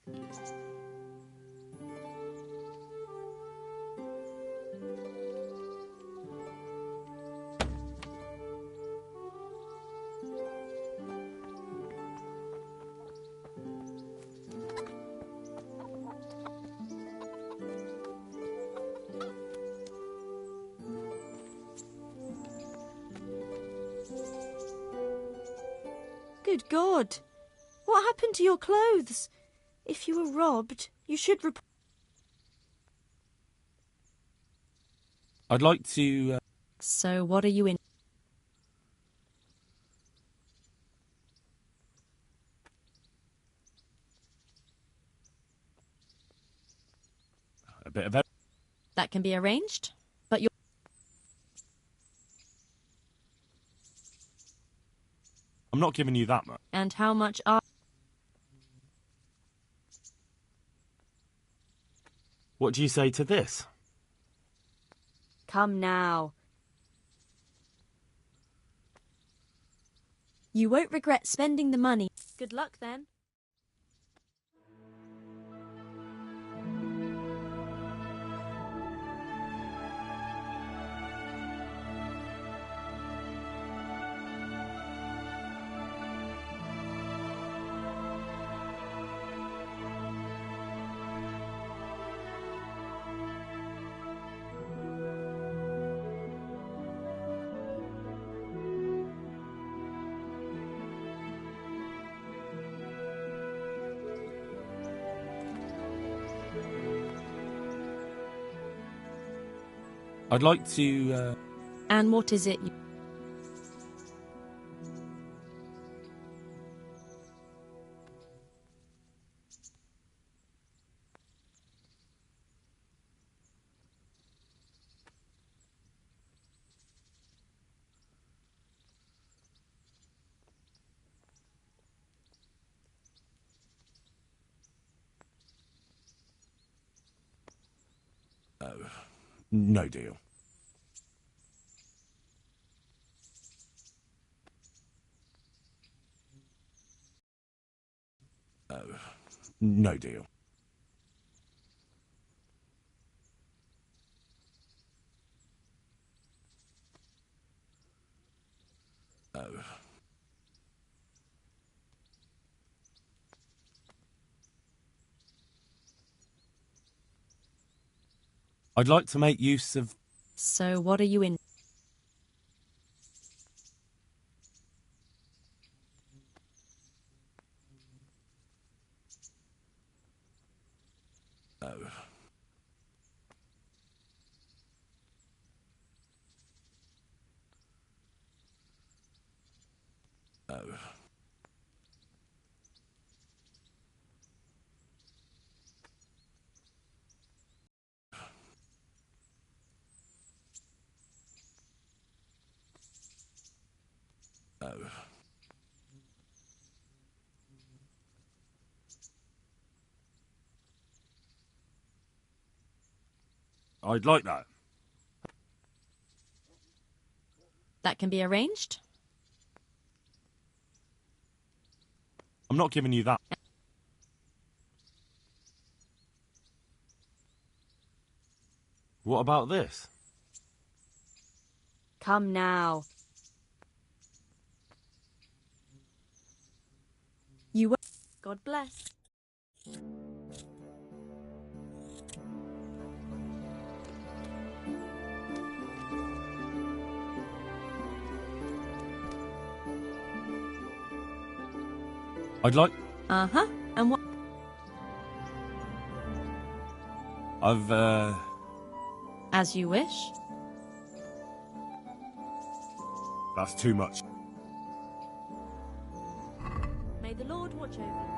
Good God! What happened to your clothes? If you were robbed, you should report. I'd like to... So what are you in? a bit of... That can be arranged, but you're... I'm not giving you that much. And how much are... What do you say to this? Come now. You won't regret spending the money. Good luck then. I'd like to... And what is it? no deal. No deal. I'd like to make use of... So what are you in? I'd like that. That can be arranged. I'm not giving you that. What about this? Come now. You won't... God bless. I'd like... Uh-huh. And what... I've, As you wish. That's too much. May the Lord watch over you.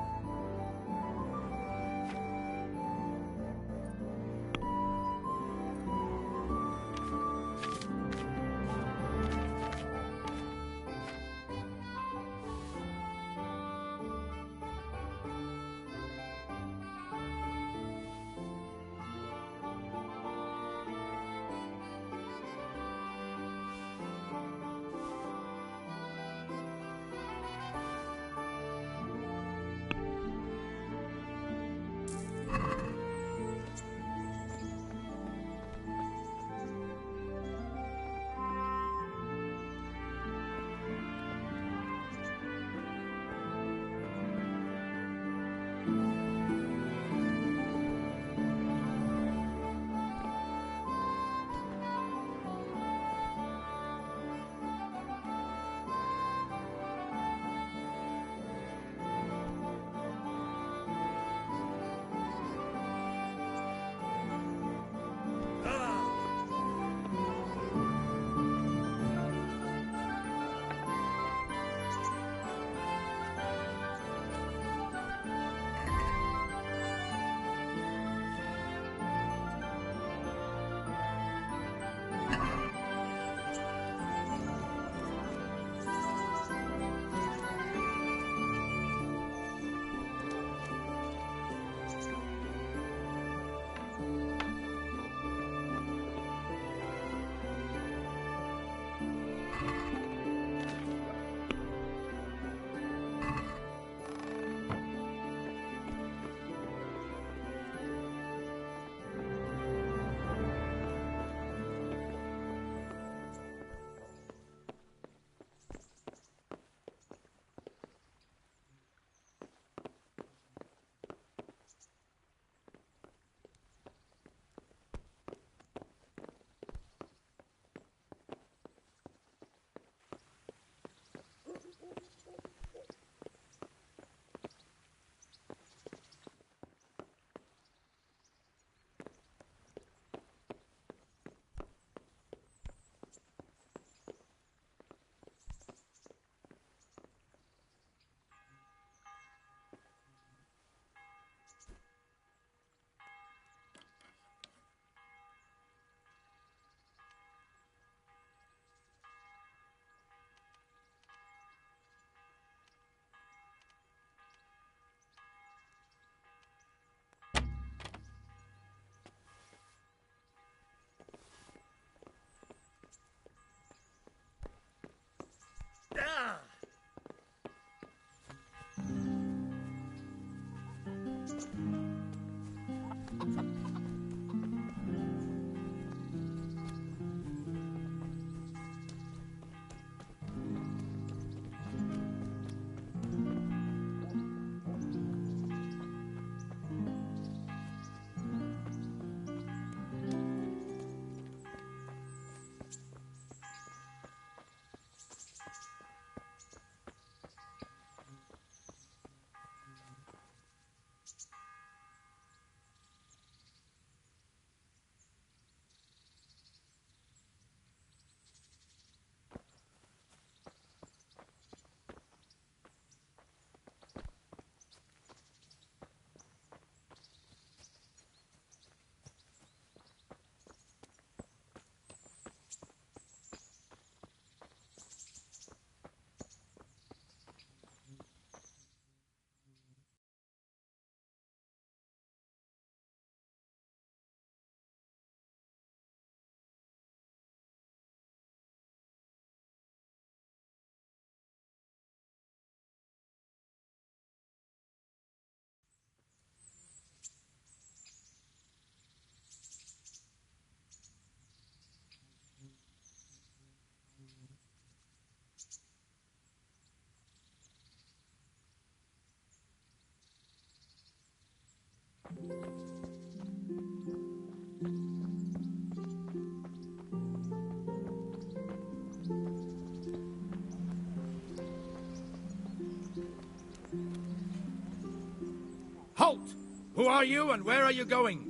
Who are you and where are you going?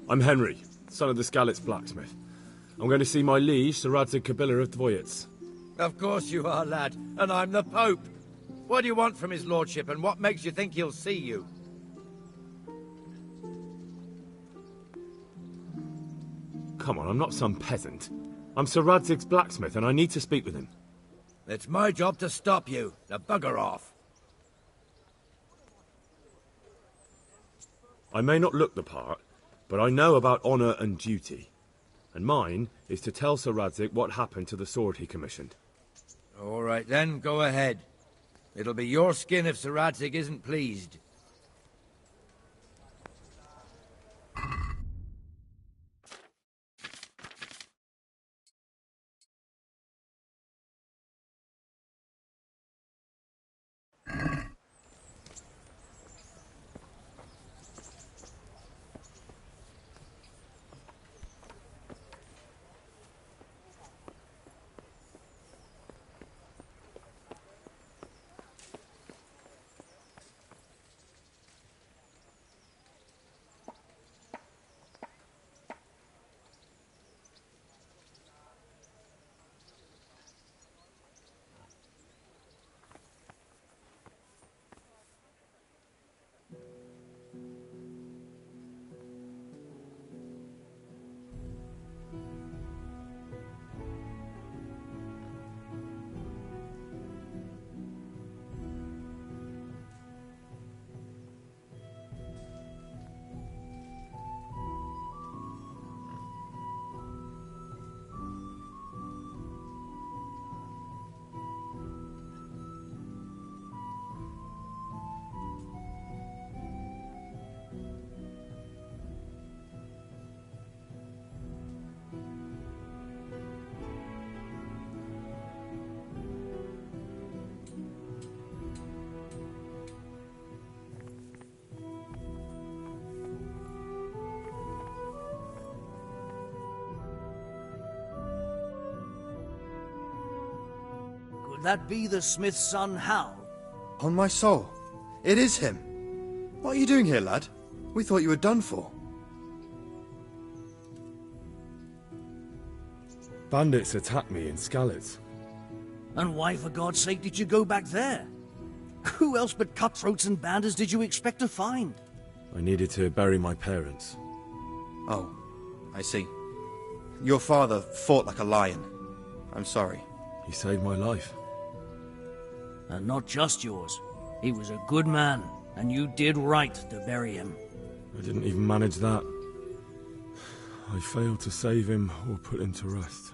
I'm Henry, son of the Skalitz blacksmith. I'm going to see my liege, Sir Radzig Kabila of Dvoyitz. Of course you are, lad, and I'm the Pope. What do you want from his lordship, and what makes you think he'll see you? Come on, I'm not some peasant. I'm Sir Radzig's blacksmith, and I need to speak with him. It's my job to stop you. Now bugger off. I may not look the part, but I know about honour and duty. And mine is to tell Sir Radzig what happened to the sword he commissioned. All right then, go ahead. It'll be your skin if Sir Radzig isn't pleased. Could that be the smith's son, Hal? On my soul, it is him. What are you doing here, lad? We thought you were done for. Bandits attacked me in Skalitz. And why, for God's sake, did you go back there? Who else but cutthroats and bandits did you expect to find? I needed to bury my parents. Oh, I see. Your father fought like a lion. I'm sorry. He saved my life. And not just yours. He was a good man, and you did right to bury him. I didn't even manage that. I failed to save him or put him to rest.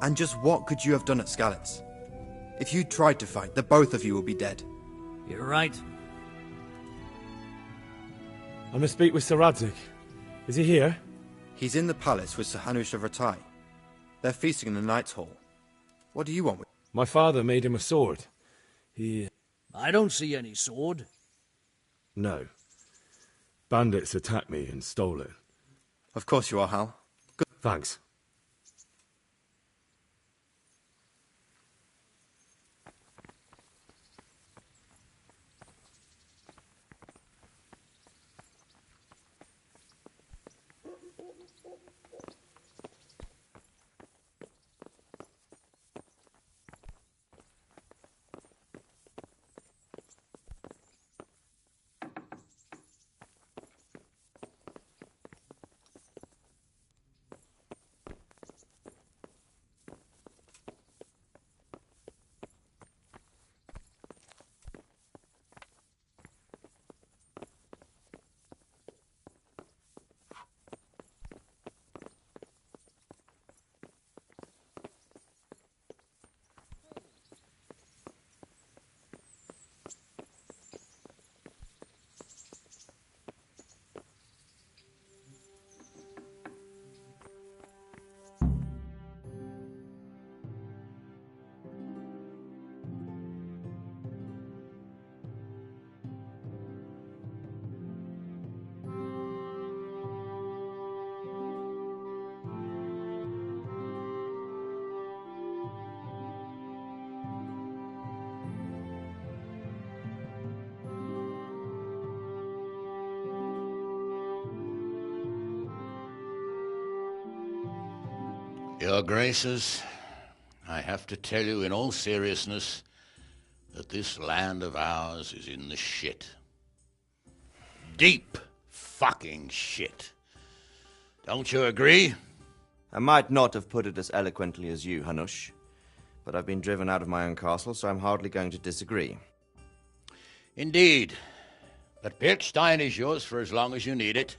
And just what could you have done at Skalitz? If you tried to fight, the both of you will be dead. You're right. I must speak with Sir Radzig. Is he here? He's in the palace with Sir Hanush of Ratai. They're feasting in the Knight's Hall. What do you want with... My father made him a sword. I don't see any sword. No. Bandits attacked me and stole it. Of course you are, Hal. Good. Thanks. Your Graces, I have to tell you in all seriousness that this land of ours is in the shit. Deep fucking shit. Don't you agree? I might not have put it as eloquently as you, Hanush, but I've been driven out of my own castle, so I'm hardly going to disagree. Indeed. But Birkstein is yours for as long as you need it.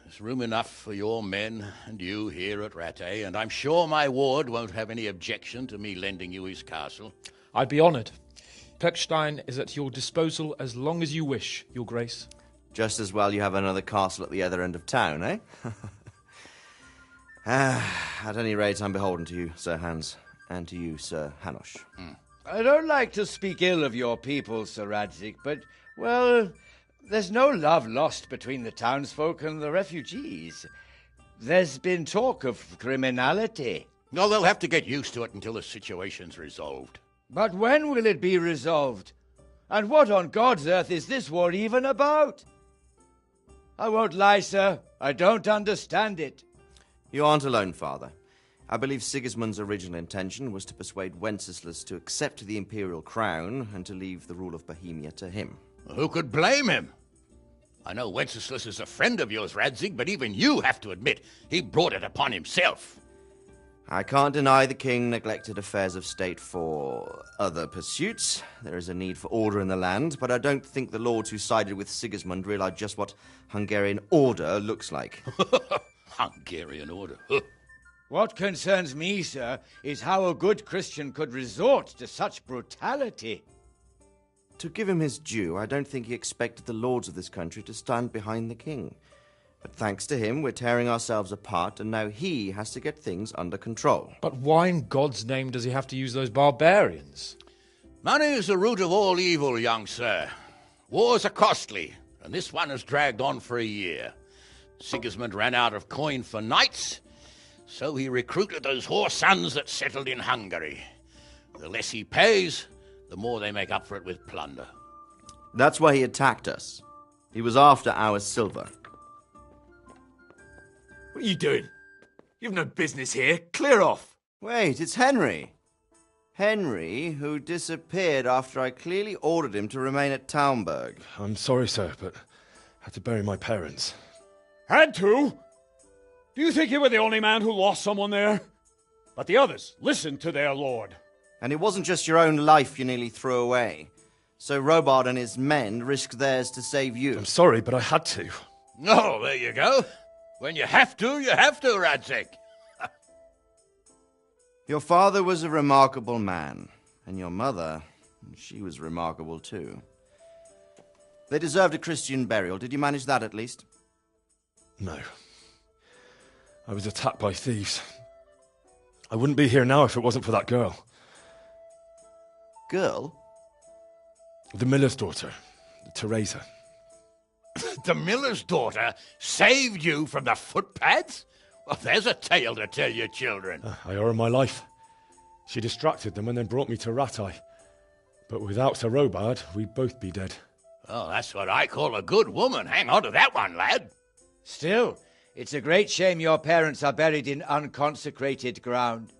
There's room enough for your men and you here at Rattay, and I'm sure my ward won't have any objection to me lending you his castle. I'd be honoured. Perkstein is at your disposal as long as you wish, Your Grace. Just as well you have another castle at the other end of town, eh? At any rate, I'm beholden to you, Sir Hans, and to you, Sir Hanush. I don't like to speak ill of your people, Sir Radzig, but, well, there's no love lost between the townsfolk and the refugees. There's been talk of criminality. No, they'll have to get used to it until the situation's resolved. But when will it be resolved? And what on God's earth is this war even about? I won't lie, sir. I don't understand it. You aren't alone, Father. I believe Sigismund's original intention was to persuade Wenceslas to accept the imperial crown and to leave the rule of Bohemia to him. Who could blame him? I know Wenceslas is a friend of yours, Radzig, but even you have to admit he brought it upon himself. I can't deny the king neglected affairs of state for other pursuits. There is a need for order in the land, but I don't think the lords who sided with Sigismund realized just what Hungarian order looks like. Hungarian order? What concerns me, sir, is how a good Christian could resort to such brutality. To give him his due, I don't think he expected the lords of this country to stand behind the king. But thanks to him, we're tearing ourselves apart, and now he has to get things under control. But why in God's name does he have to use those barbarians? Money is the root of all evil, young sir. Wars are costly, and this one has dragged on for a year. Sigismund ran out of coin for knights, so he recruited those whore sons that settled in Hungary. The less he pays, the more they make up for it with plunder. That's why he attacked us. He was after our silver. What are you doing? You've no business here. Clear off. Wait, it's Henry. Henry, who disappeared after I clearly ordered him to remain at Taumberg. I'm sorry, sir, but I had to bury my parents. Had to? Do you think you were the only man who lost someone there? But the others listened to their lord. And it wasn't just your own life you nearly threw away. So Robard and his men risked theirs to save you. I'm sorry, but I had to. Oh, there you go. When you have to, Radzig. Your father was a remarkable man, and your mother, she was remarkable too. They deserved a Christian burial. Did you manage that at least? No. I was attacked by thieves. I wouldn't be here now if it wasn't for that girl. Girl? The miller's daughter, Teresa. The miller's daughter saved you from the footpads? Well, there's a tale to tell your children. I owe her my life. She distracted them and then brought me to Rattay. But without Sir Robard, we'd both be dead. Oh, that's what I call a good woman. Hang on to that one, lad. Still, it's a great shame your parents are buried in unconsecrated ground.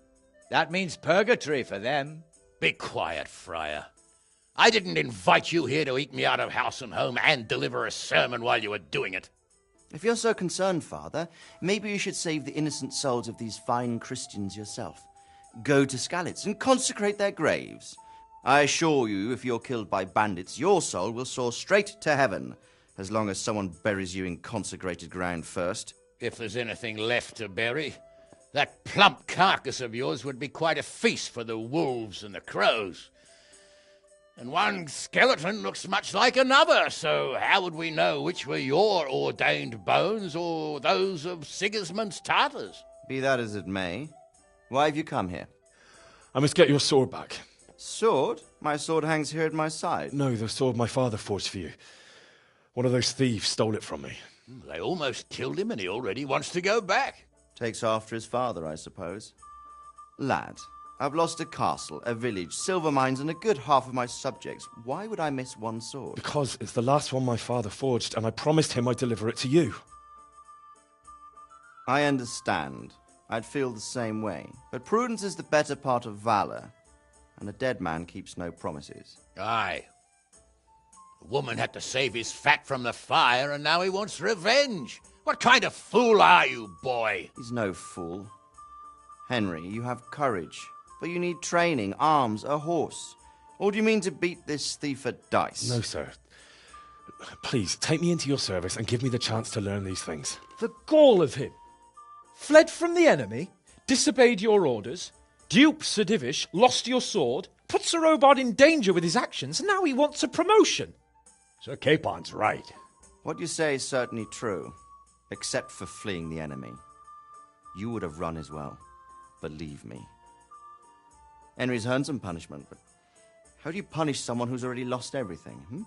That means purgatory for them. Be quiet, friar. I didn't invite you here to eat me out of house and home and deliver a sermon while you were doing it. If you're so concerned, Father, maybe you should save the innocent souls of these fine Christians yourself. Go to Skalitz and consecrate their graves. I assure you, if you're killed by bandits, your soul will soar straight to heaven, as long as someone buries you in consecrated ground first. If there's anything left to bury, that plump carcass of yours would be quite a feast for the wolves and the crows. And one skeleton looks much like another, so how would we know which were your ordained bones or those of Sigismund's Tartars? Be that as it may, why have you come here? I must get your sword back. Sword? My sword hangs here at my side. No, the sword my father forged for you. One of those thieves stole it from me. They almost killed him and he already wants to go back. Takes after his father, I suppose. Lad, I've lost a castle, a village, silver mines, and a good half of my subjects. Why would I miss one sword? Because it's the last one my father forged, and I promised him I'd deliver it to you. I understand. I'd feel the same way. But prudence is the better part of valor, and a dead man keeps no promises. Aye. The woman had to save his fat from the fire, and now he wants revenge. What kind of fool are you, boy? He's no fool. Henry, you have courage, but you need training, arms, a horse. Or do you mean to beat this thief at dice? No, sir. Please, take me into your service and give me the chance to learn these things. The gall of him! Fled from the enemy, disobeyed your orders, duped Sir Divish, lost your sword, put Sir Robard in danger with his actions, and now he wants a promotion. Sir Capon's right. What you say is certainly true, except for fleeing the enemy. You would have run as well, believe me. Henry's earned some punishment, but how do you punish someone who's already lost everything,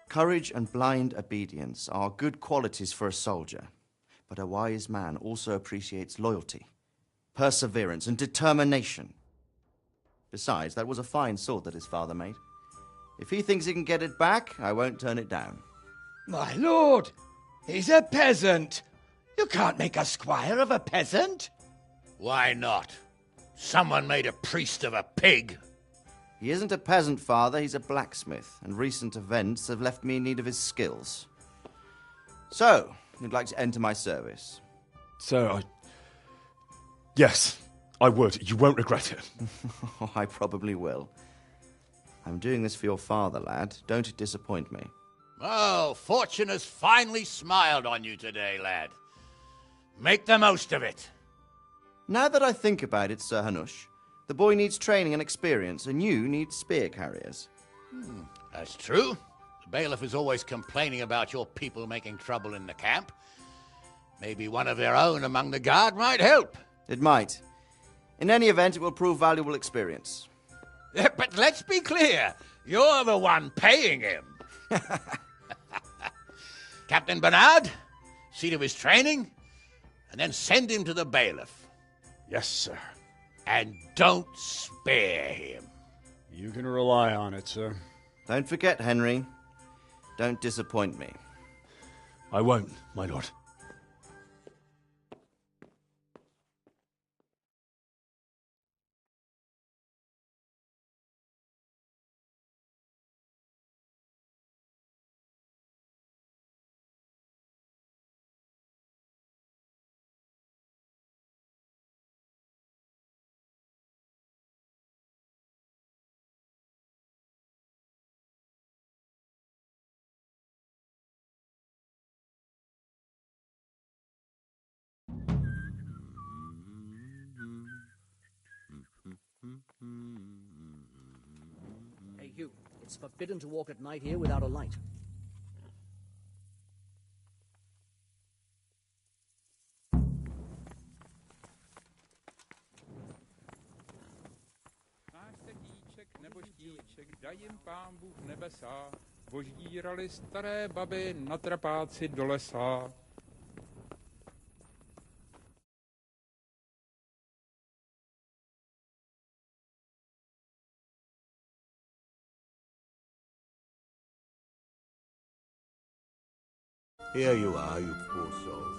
Courage and blind obedience are good qualities for a soldier, but a wise man also appreciates loyalty, perseverance, and determination. Besides, that was a fine sword that his father made. If he thinks he can get it back, I won't turn it down. My lord, he's a peasant. You can't make a squire of a peasant. Why not? Someone made a priest of a pig. He isn't a peasant, father, he's a blacksmith, and recent events have left me in need of his skills. So, you'd like to enter my service? Sir, Yes, I would. You won't regret it. Oh, I probably will. I'm doing this for your father, lad. Don't disappoint me. Oh, fortune has finally smiled on you today, lad. Make the most of it. Now that I think about it, Sir Hanush, the boy needs training and experience, and you need spear carriers. That's true. The bailiff is always complaining about your people making trouble in the camp. Maybe one of their own among the guard might help. It might. In any event, it will prove valuable experience. But let's be clear. You're the one paying him. Captain Bernard, see to his training, and then send him to the bailiff. Yes, sir. And don't spare him. You can rely on it, sir. Don't forget, Henry. Don't disappoint me. I won't, my lord. Hey, Hugh, it's forbidden to walk at night here without a light. Nebo štíček, daj jim pán Bůh nebesa, voždírali staré baby na trapáci do lesa. Here you are, you poor soul.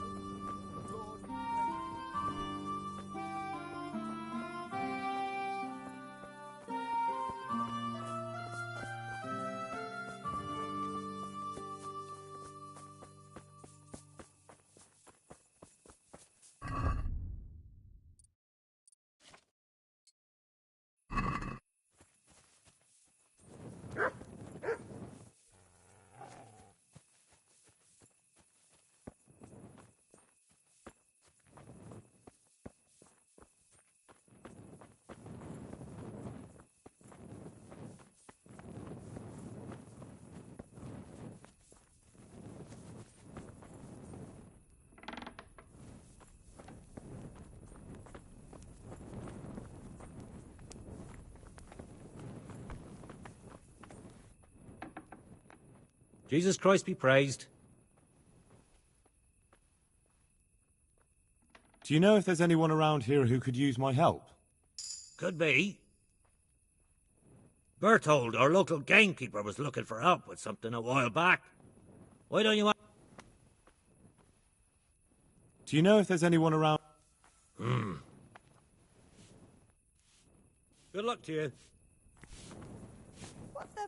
Jesus Christ be praised. Do you know if there's anyone around here who could use my help? Could be. Berthold, our local gamekeeper, was looking for help with something a while back. Why don't you... Do you know if there's anyone around? Good luck to you. What the...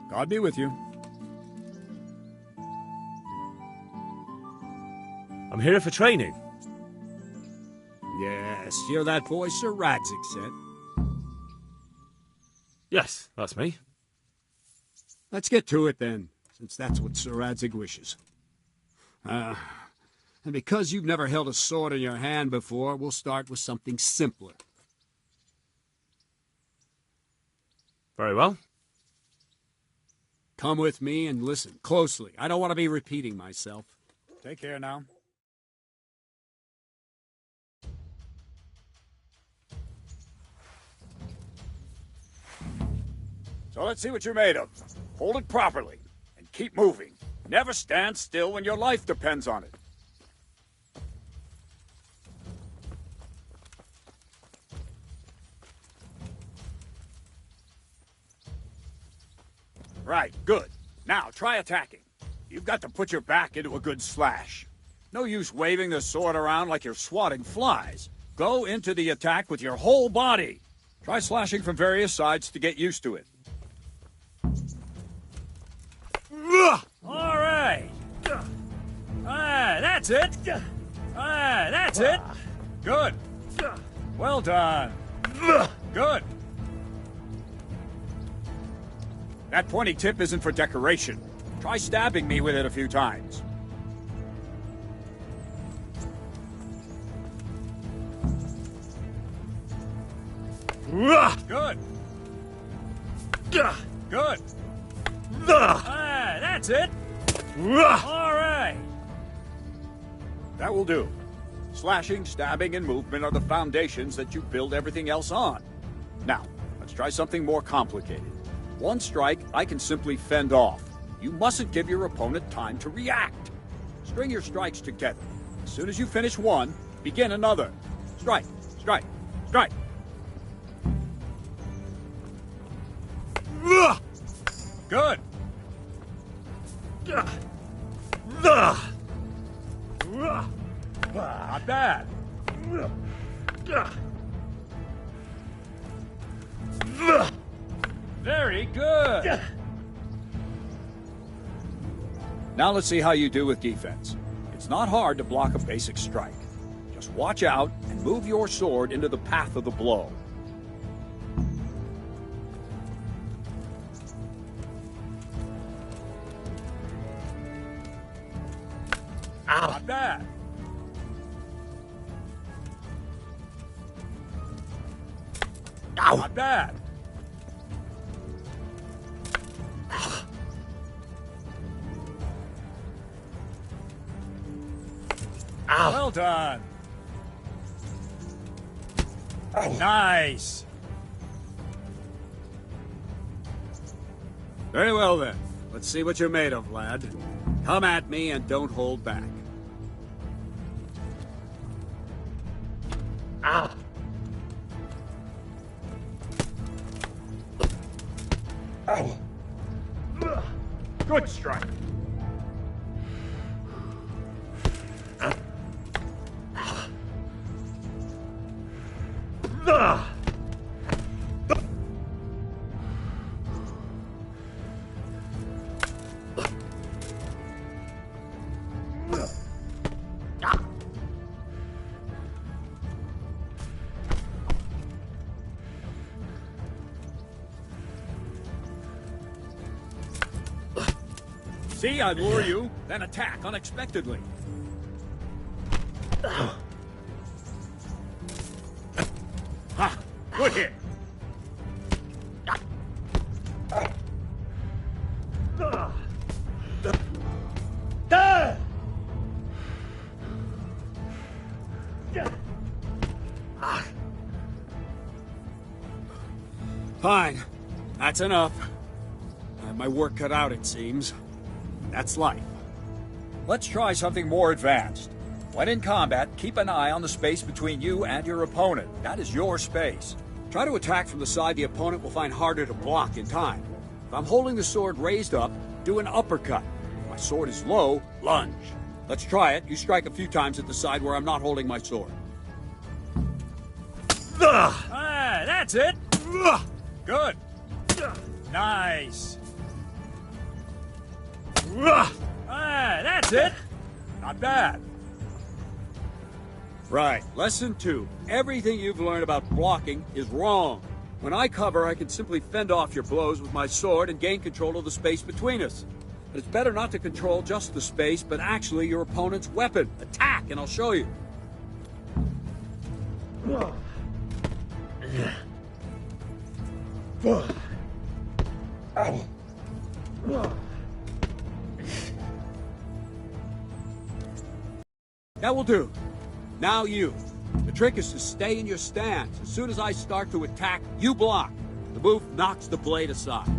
God be with you. I'm here for training. Yes, you're that boy Sir Radzig sent. Yes, that's me. Let's get to it then, since that's what Sir Radzig wishes. And because you've never held a sword in your hand before, we'll start with something simpler. Very well. Come with me and listen closely. I don't want to be repeating myself. Take care now. So let's see what you're made of. Hold it properly and keep moving. Never stand still when your life depends on it. Right, good. Now, try attacking. You've got to put your back into a good slash. No use waving the sword around like you're swatting flies. Go into the attack with your whole body. Try slashing from various sides to get used to it. All right. That's it. That's it. Good. Well done. Good. That pointy tip isn't for decoration. Try stabbing me with it a few times. Good. Good. That's it. All right. That will do. Slashing, stabbing, and movement are the foundations that you build everything else on. Now, let's try something more complicated. One strike, I can simply fend off. You mustn't give your opponent time to react. String your strikes together. As soon as you finish one, begin another. Strike, strike, strike. Good. Not bad. Very good. Now let's see how you do with defense. It's not hard to block a basic strike. Just watch out and move your sword into the path of the blow. Ow. Not bad. Ow. Not bad. Ow. Well done. Ow. Nice. Very well then. Let's see what you're made of, lad. Come at me and don't hold back. Ow. Ow. Good strike. See, I lure you, then attack unexpectedly. Ha! Good hit. Fine. That's enough. I have my work cut out, it seems. That's life. Let's try something more advanced. When in combat, keep an eye on the space between you and your opponent. That is your space. Try to attack from the side the opponent will find harder to block in time. If I'm holding the sword raised up, do an uppercut. If my sword is low, lunge. Let's try it. You strike a few times at the side where I'm not holding my sword. That's it. Good. Nice. That's it. Not bad. Right. Lesson 2. Everything you've learned about blocking is wrong. When I cover, I can simply fend off your blows with my sword and gain control of the space between us. But it's better not to control just the space, but actually your opponent's weapon. Attack, and I'll show you. Ow. That will do. Now you. The trick is to stay in your stance. As soon as I start to attack, you block. The move knocks the blade aside.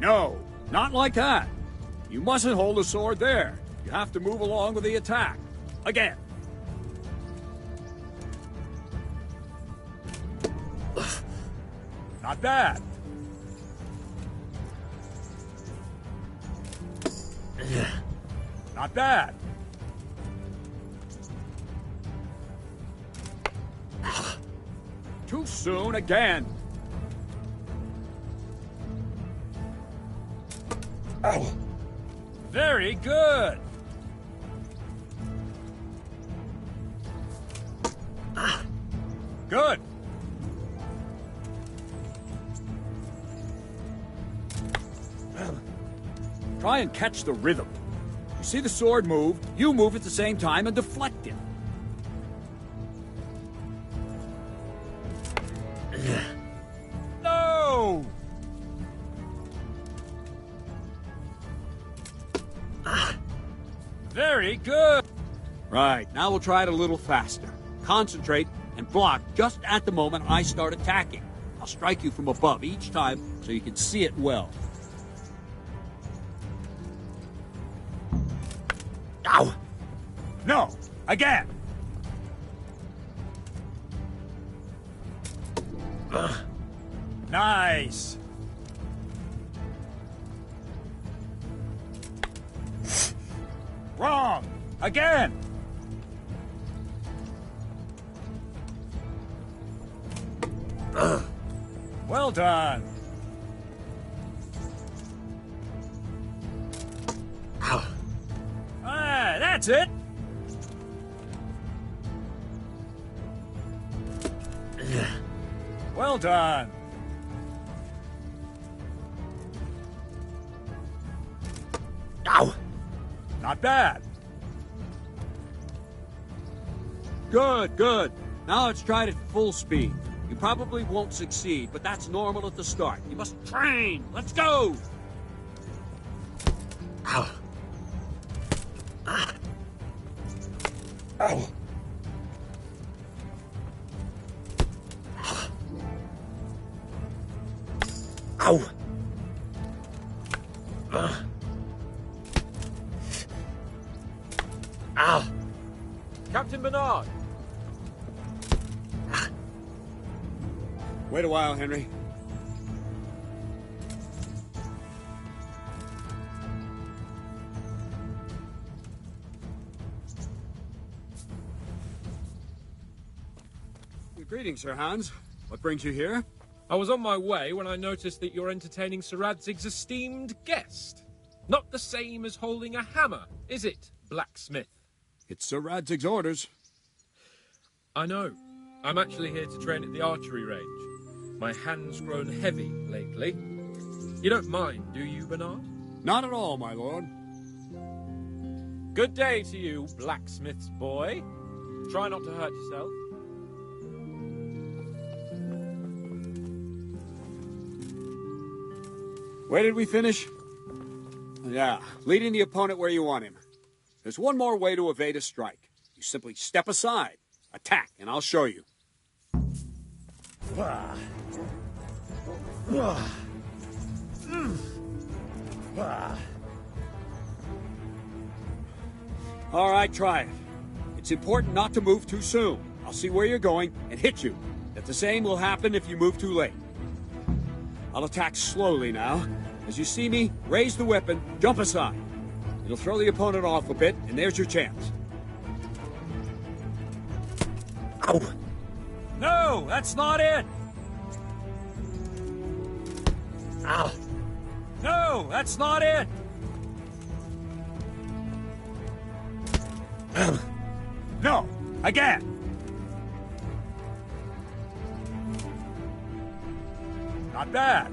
No, not like that. You mustn't hold the sword there. You have to move along with the attack. Again. Not bad. Not bad. Too soon again. Ow. Very good. Good. Try and catch the rhythm. You see the sword move, you move at the same time and deflect it. No! Very good. Right, now we'll try it a little faster. Concentrate and block just at the moment I start attacking. I'll strike you from above each time so you can see it well. Ow! No! Again! Nice! Wrong! Again! Well done! Ow! Ah, that's it! Well done! Ow! Not bad. Good, good. Now let's try it at full speed. You probably won't succeed, but that's normal at the start. You must train. Let's go! Ow! Ah! Ow! Ow! Ow! Captain Bernard! Wait a while, Henry. Greetings, Sir Hans. What brings you here? I was on my way when I noticed that you're entertaining Sir Radzig's esteemed guest. Not the same as holding a hammer, is it, blacksmith? It's Sir Radzig's orders. I know. I'm actually here to train at the archery range. My hand's grown heavy lately. You don't mind, do you, Bernard? Not at all, my lord. Good day to you, blacksmith's boy. Try not to hurt yourself. Where did we finish? Yeah, leading the opponent where you want him. There's one more way to evade a strike. You simply step aside, attack, and I'll show you. All right, try it. It's important not to move too soon. I'll see where you're going and hit you. That the same will happen if you move too late. I'll attack slowly now. As you see me, raise the weapon, jump aside. It'll throw the opponent off a bit, and there's your chance. Ow! No, that's not it! Ow! No, that's not it! No, again! Not bad.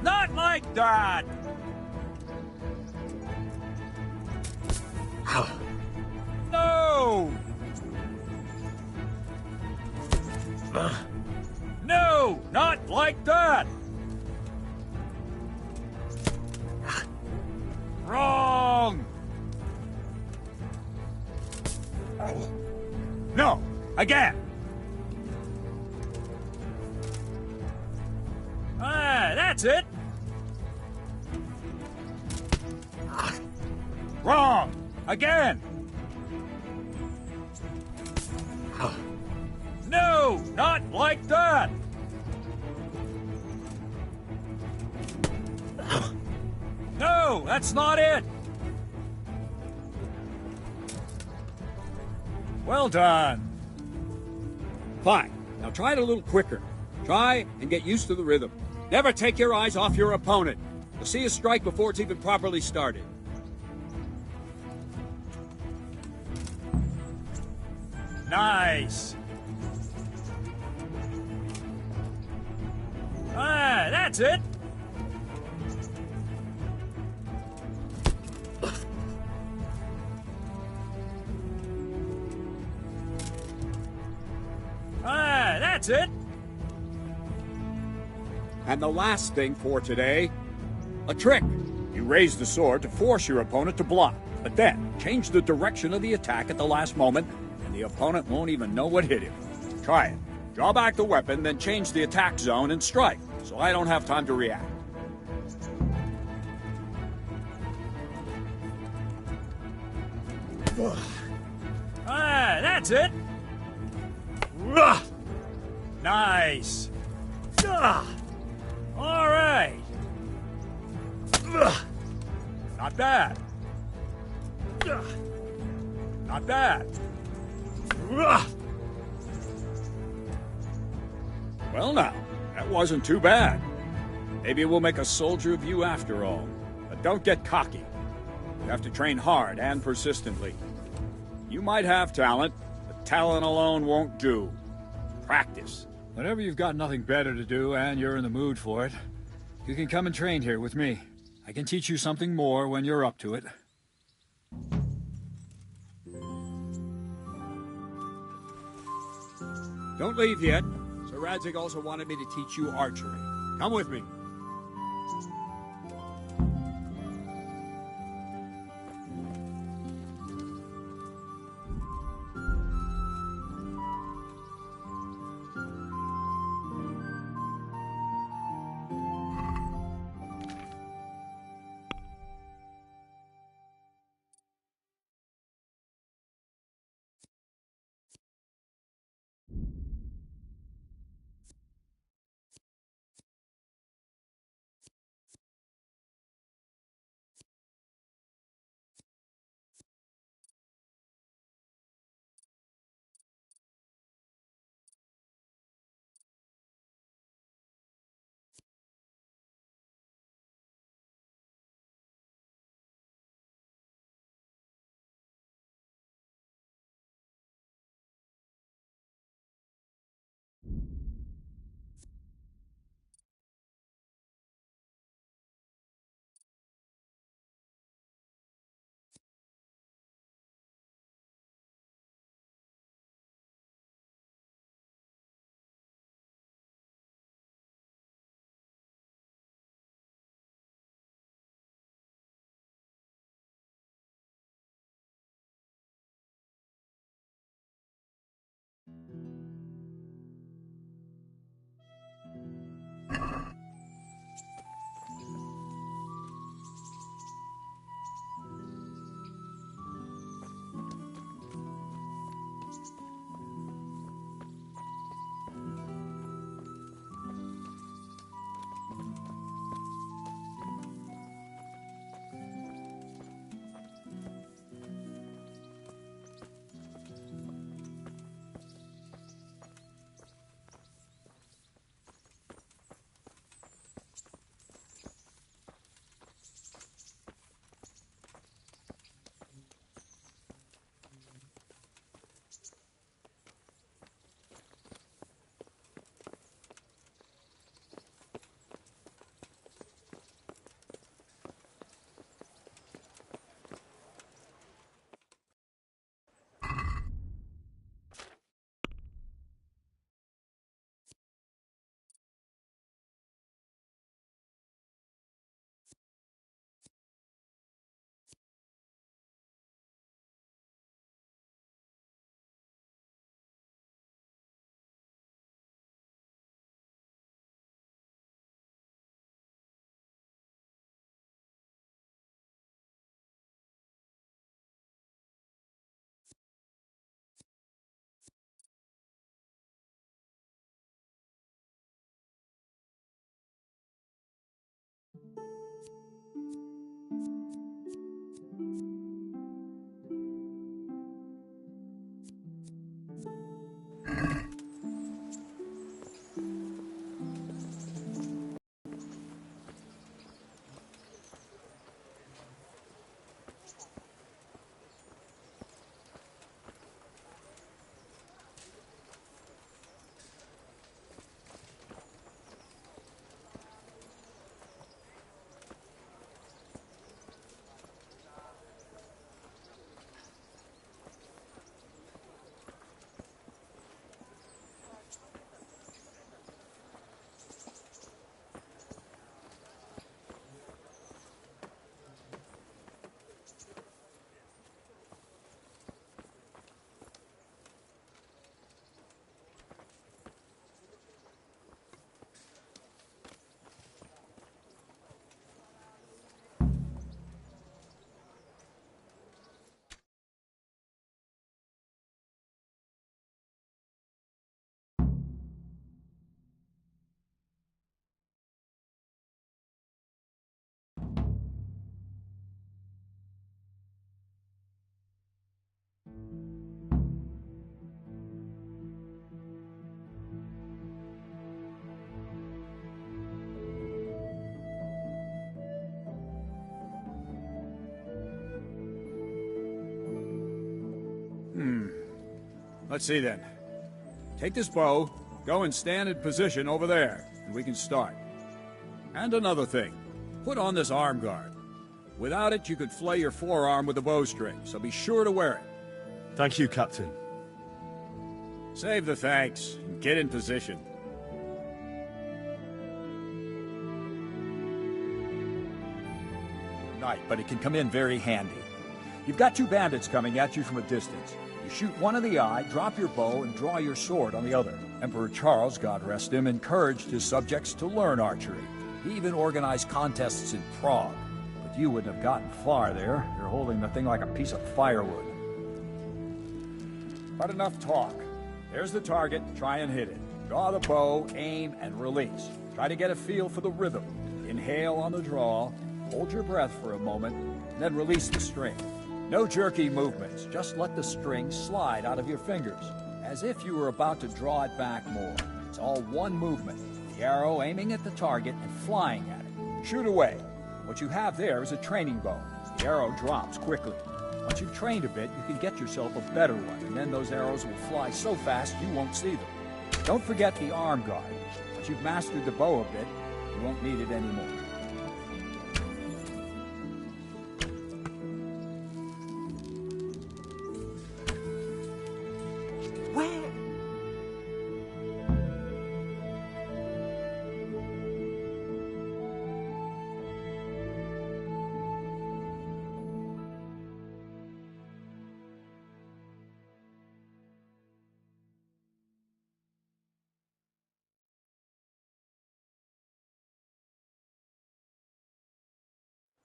Not like that! Ow! No! No, not like that! Wrong! No, again! Ah, that's it! Wrong! Again! No, not like that! No, that's not it! Well done. Fine. Now try it a little quicker. Try and get used to the rhythm. Never take your eyes off your opponent. You'll see a strike before it's even properly started. Nice. Ah, that's it. Ah, that's it. And the last thing for today, a trick. You raise the sword to force your opponent to block, but then change the direction of the attack at the last moment, and the opponent won't even know what hit him. Try it. Draw back the weapon, then change the attack zone and strike, so I don't have time to react. Ah, that's it. Nice. All right. Not bad. Not bad. Well now, that wasn't too bad. Maybe we'll make a soldier of you after all. But don't get cocky. You have to train hard and persistently. You might have talent, but talent alone won't do. Practice. Whenever you've got nothing better to do and you're in the mood for it, you can come and train here with me. I can teach you something more when you're up to it. Don't leave yet. Sir Radzig also wanted me to teach you archery. Come with me. Let's see then. Take this bow, go and stand in position over there, and we can start. And another thing, put on this arm guard. Without it, you could flay your forearm with a bowstring, so be sure to wear it. Thank you, Captain. Save the thanks, and get in position. Night, but it can come in very handy. You've got two bandits coming at you from a distance. You shoot one in the eye, drop your bow, and draw your sword on the other. Emperor Charles, God rest him, encouraged his subjects to learn archery. He even organized contests in Prague. But you wouldn't have gotten far there. You're holding the thing like a piece of firewood. But enough talk. There's the target. Try and hit it. Draw the bow, aim, and release. Try to get a feel for the rhythm. Inhale on the draw, hold your breath for a moment, and then release the string. No jerky movements. Just let the string slide out of your fingers, as if you were about to draw it back more. It's all one movement. The arrow aiming at the target and flying at it. Shoot away. What you have there is a training bow. The arrow drops quickly. Once you've trained a bit, you can get yourself a better one, and then those arrows will fly so fast you won't see them. Don't forget the arm guard. Once you've mastered the bow a bit, you won't need it anymore.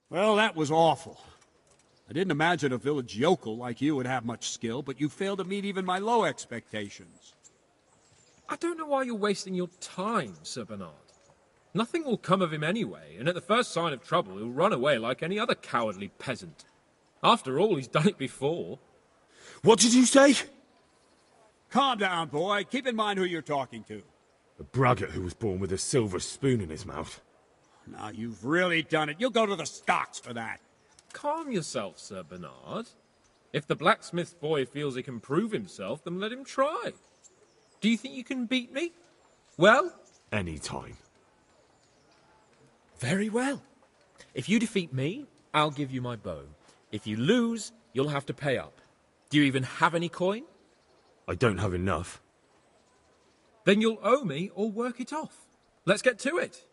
Well, that was awful. I didn't imagine a village yokel like you would have much skill, but you failed to meet even my low expectations. I don't know why you're wasting your time, Sir Bernard. Nothing will come of him anyway, and at the first sign of trouble he'll run away like any other cowardly peasant. After all, he's done it before. What did you say? Calm down, boy. Keep in mind who you're talking to. A braggart who was born with a silver spoon in his mouth. Now, you've really done it. You'll go to the stocks for that. Calm yourself, Sir Bernard. If the blacksmith boy feels he can prove himself, then let him try. Do you think you can beat me? Well? Any time. Very well. If you defeat me, I'll give you my bow. If you lose, you'll have to pay up. Do you even have any coin? I don't have enough. Then you'll owe me or work it off. Let's get to it.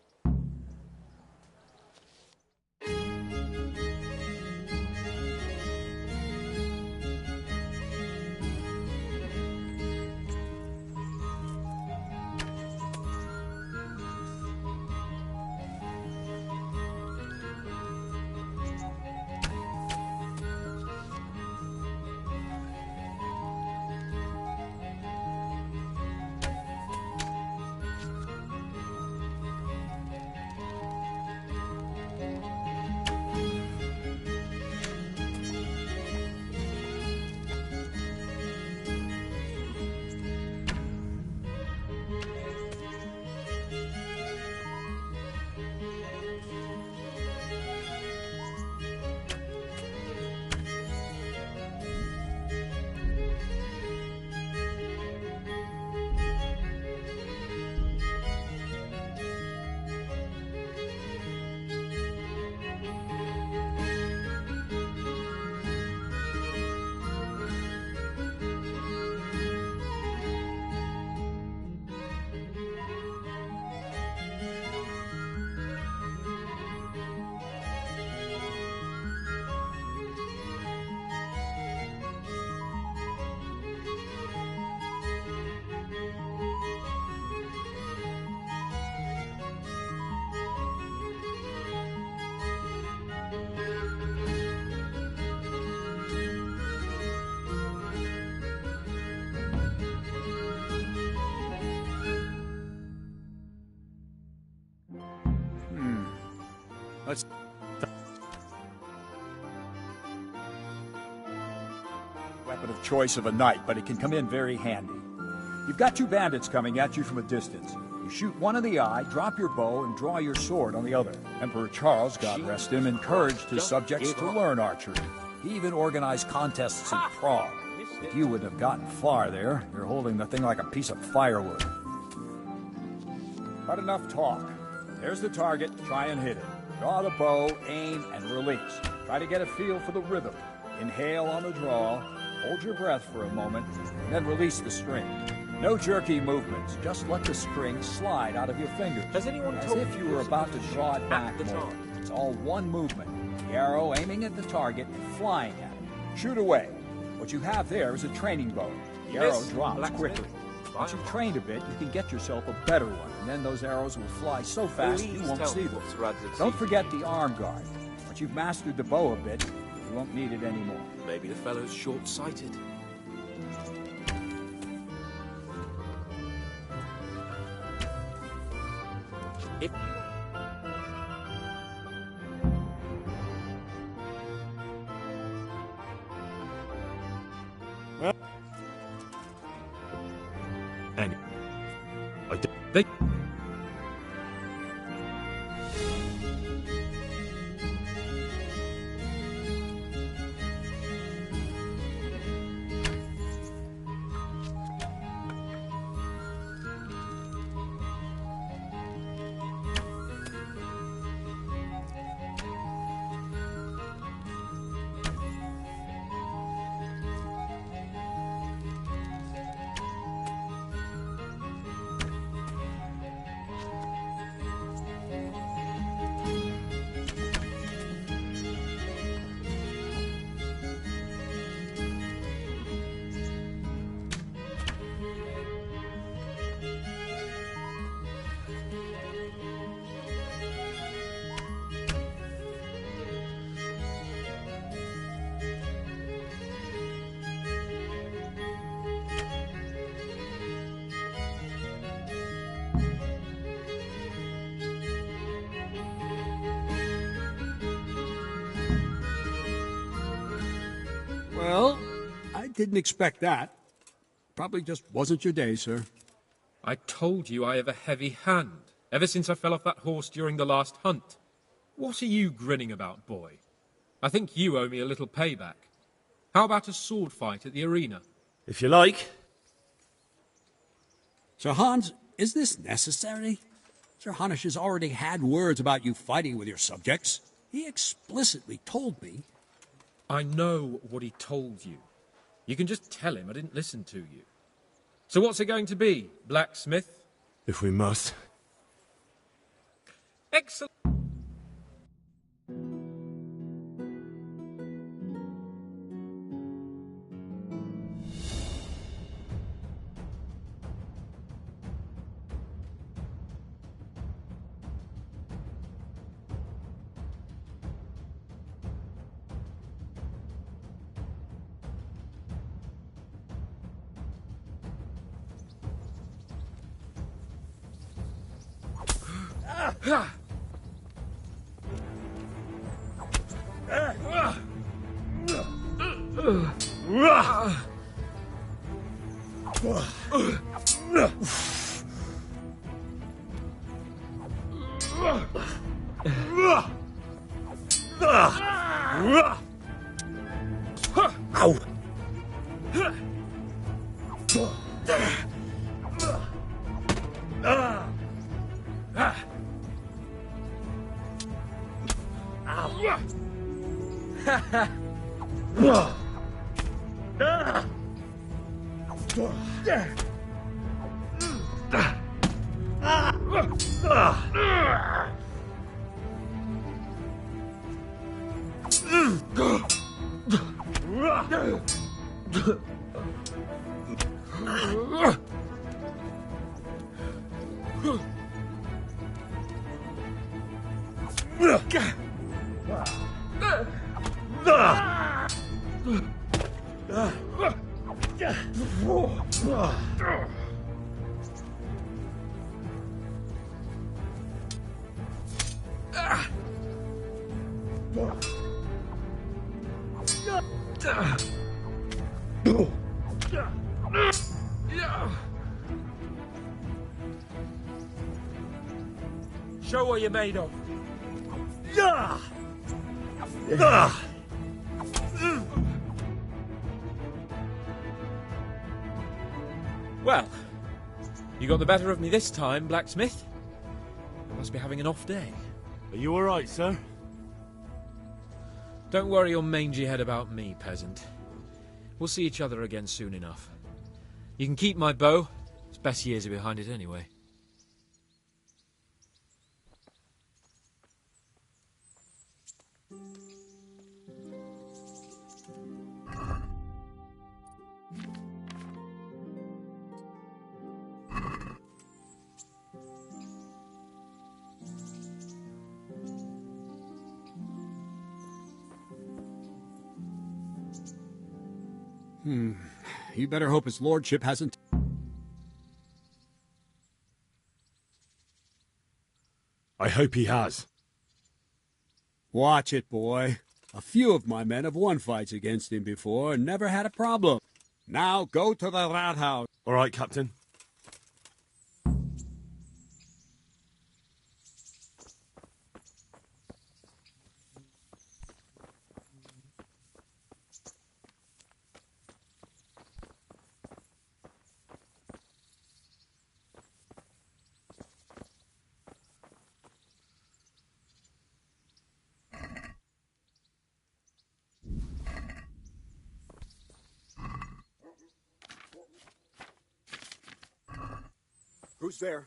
Let's... Weapon of choice of a knight, but it can come in very handy. You've got two bandits coming at you from a distance. You shoot one in the eye, drop your bow, and draw your sword on the other. Emperor Charles, God rest him, encouraged his subjects to learn archery. He even organized contests in Prague. If you would have gotten far there, you're holding the thing like a piece of firewood. But enough talk. There's the target. Try and hit it. Draw the bow, aim, and release. Try to get a feel for the rhythm. Inhale on the draw, hold your breath for a moment, and then release the string. No jerky movements. Just let the string slide out of your fingers. Has anyone as told if you were about to draw it back more. It's all one movement. The arrow aiming at the target and flying at it. Shoot away. What you have there is a training bow. The arrow drops quickly. Once you've trained a bit, you can get yourself a better one, and then those arrows will fly so fast you won't see them. Don't forget the arm guard. Once you've mastered the bow a bit, you won't need it anymore. Maybe the fellow's short-sighted. If... And they... Well, I didn't expect that. Probably just wasn't your day, sir. I told you I have a heavy hand, ever since I fell off that horse during the last hunt. What are you grinning about, boy? I think you owe me a little payback. How about a sword fight at the arena? if you like. Sir Hans, is this necessary? Sir Hanush has already had words about you fighting with your subjects. He explicitly told me. I know what he told you. You can just tell him I didn't listen to you. So what's it going to be, blacksmith? If we must. Excellent. Show what you're made of. Well, you got the better of me this time, blacksmith. You must be having an off day. Are you all right, sir? Don't worry your mangy head about me, peasant. We'll see each other again soon enough. You can keep my bow. Its best years are behind it anyway. You better hope his lordship hasn't... I hope he has. Watch it, boy. A few of my men have won fights against him before and never had a problem. Now go to the Rathaus. All right, Captain. Who's there?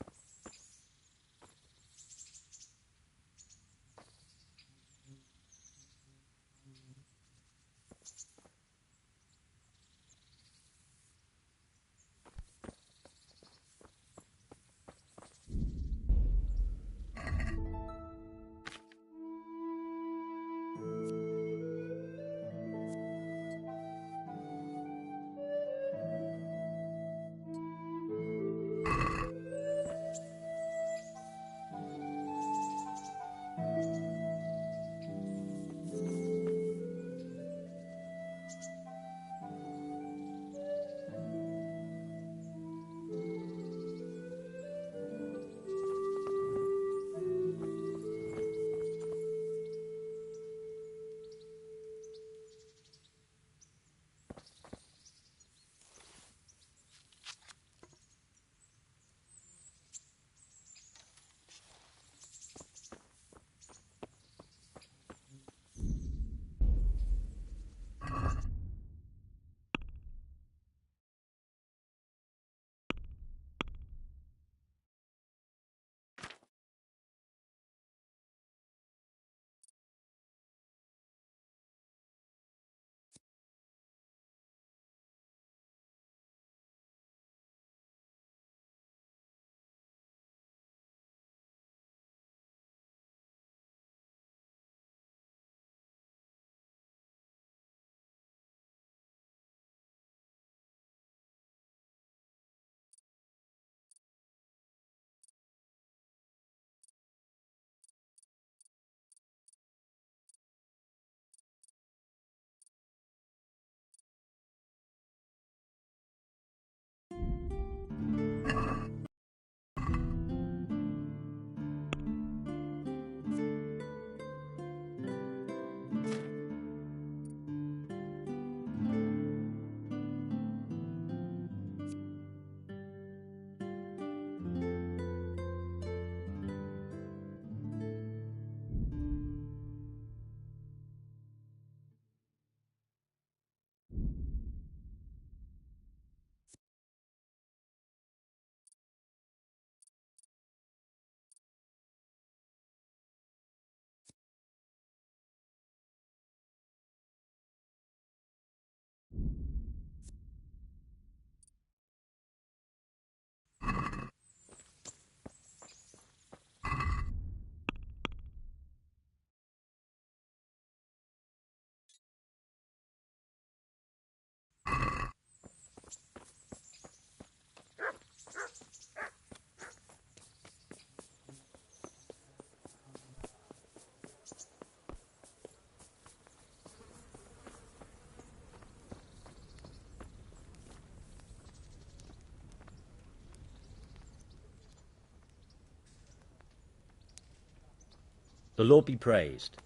The Lord be praised.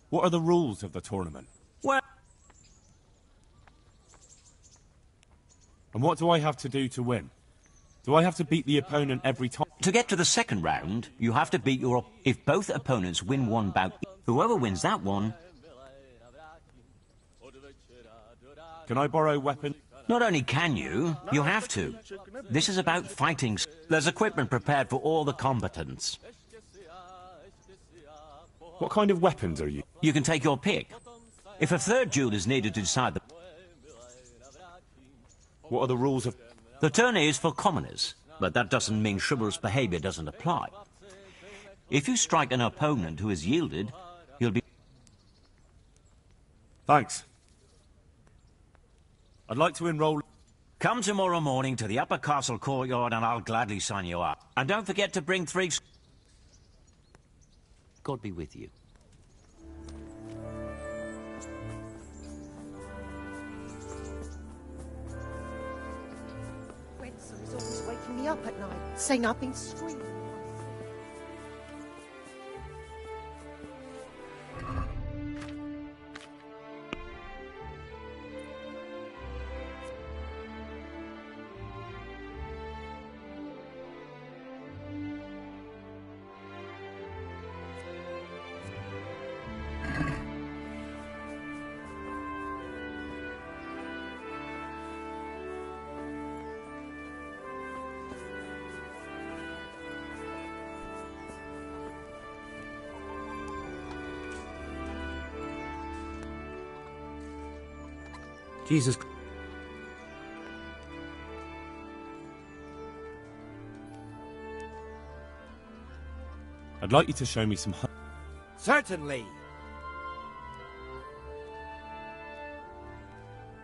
What are the rules of the tournament? Well... And what do I have to do to win? Do I have to beat the opponent every time? To get to the second round, you have to beat your... If both opponents win one bout, whoever wins that one... Can I borrow weapons? Not only can you, you have to. This is about fighting. There's equipment prepared for all the combatants. What kind of weapons are you? You can take your pick. If a third duel is needed to decide the... What are the rules of... The tourney is for commoners, but that doesn't mean chivalrous behavior doesn't apply. If you strike an opponent who has yielded, you'll be... Thanks. I'd like to enroll... Come tomorrow morning to the upper castle courtyard and I'll gladly sign you up. And don't forget to bring 3... God be with you. Wenzel is always waking me up at night, saying I've been screaming. Jesus... I'd like you to show me some... Certainly.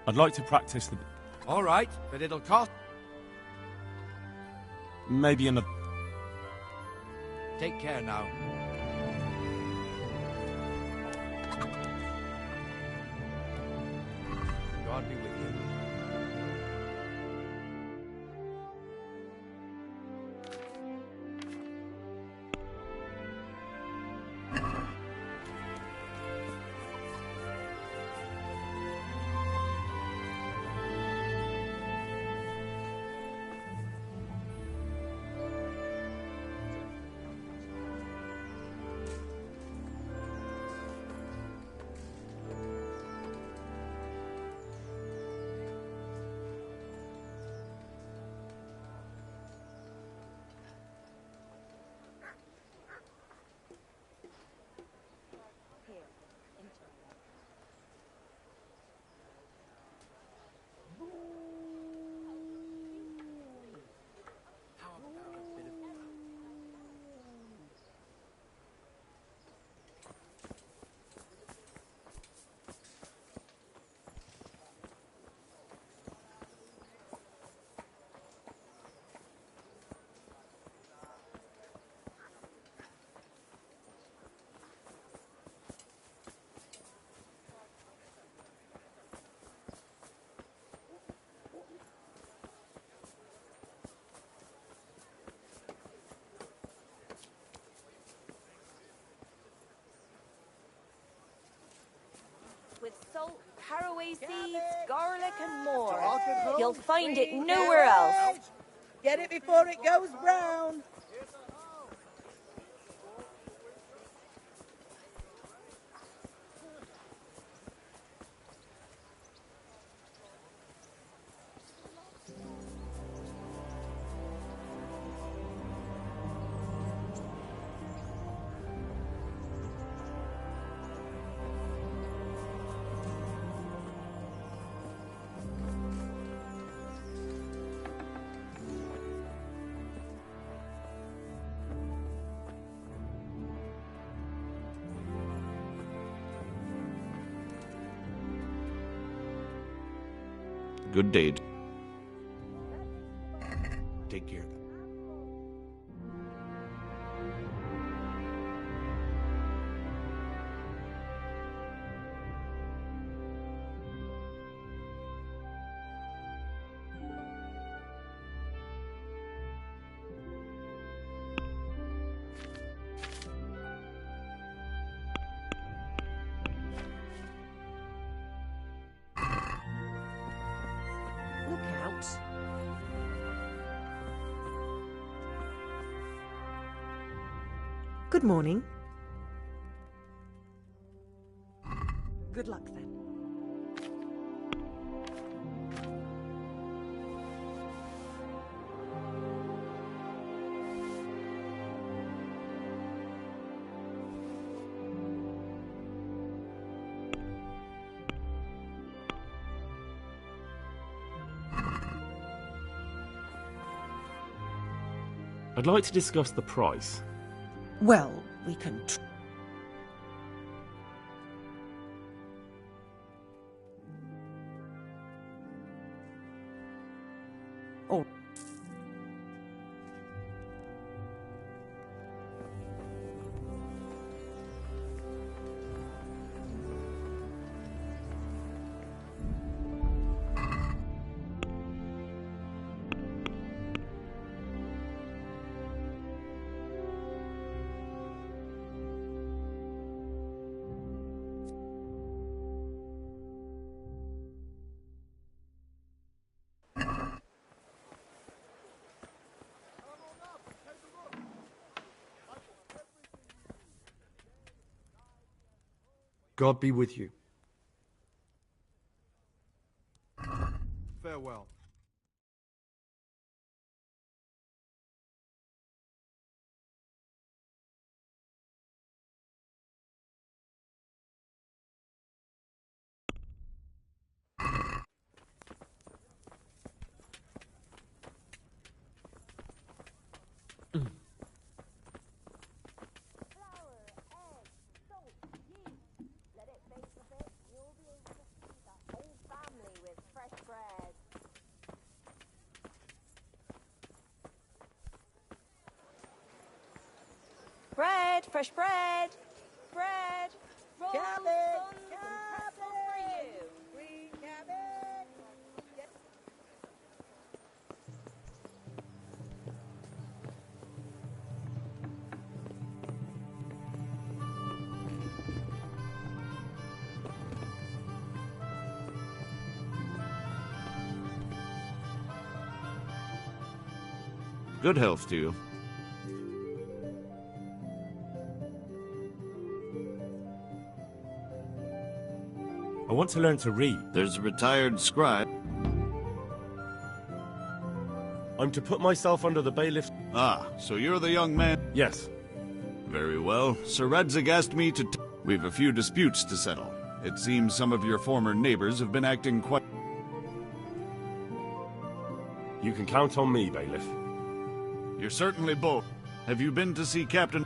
I'd like to practice the... All right, but it'll cost... Maybe another... Take care now. God be with you. With salt, caraway seeds, garlic and more. You'll find it nowhere else. Get it before it goes brown. Good day. Take care. Look out. Good morning. Good luck then. I'd like to discuss the price. Well, we can... Oh. God be with you. Farewell. Bread, fresh bread, bread, rolls, Cabbage, buns, and pretzels for you. Green cabbage. Good health to you. I want to learn to read. There's a retired scribe. I'm to put myself under the bailiff. Ah, so you're the young man? Yes. Very well. Sir Radzig asked me to... We've a few disputes to settle. It seems some of your former neighbors have been acting quite... You can count on me, bailiff. You're certainly bold. Have you been to see Captain...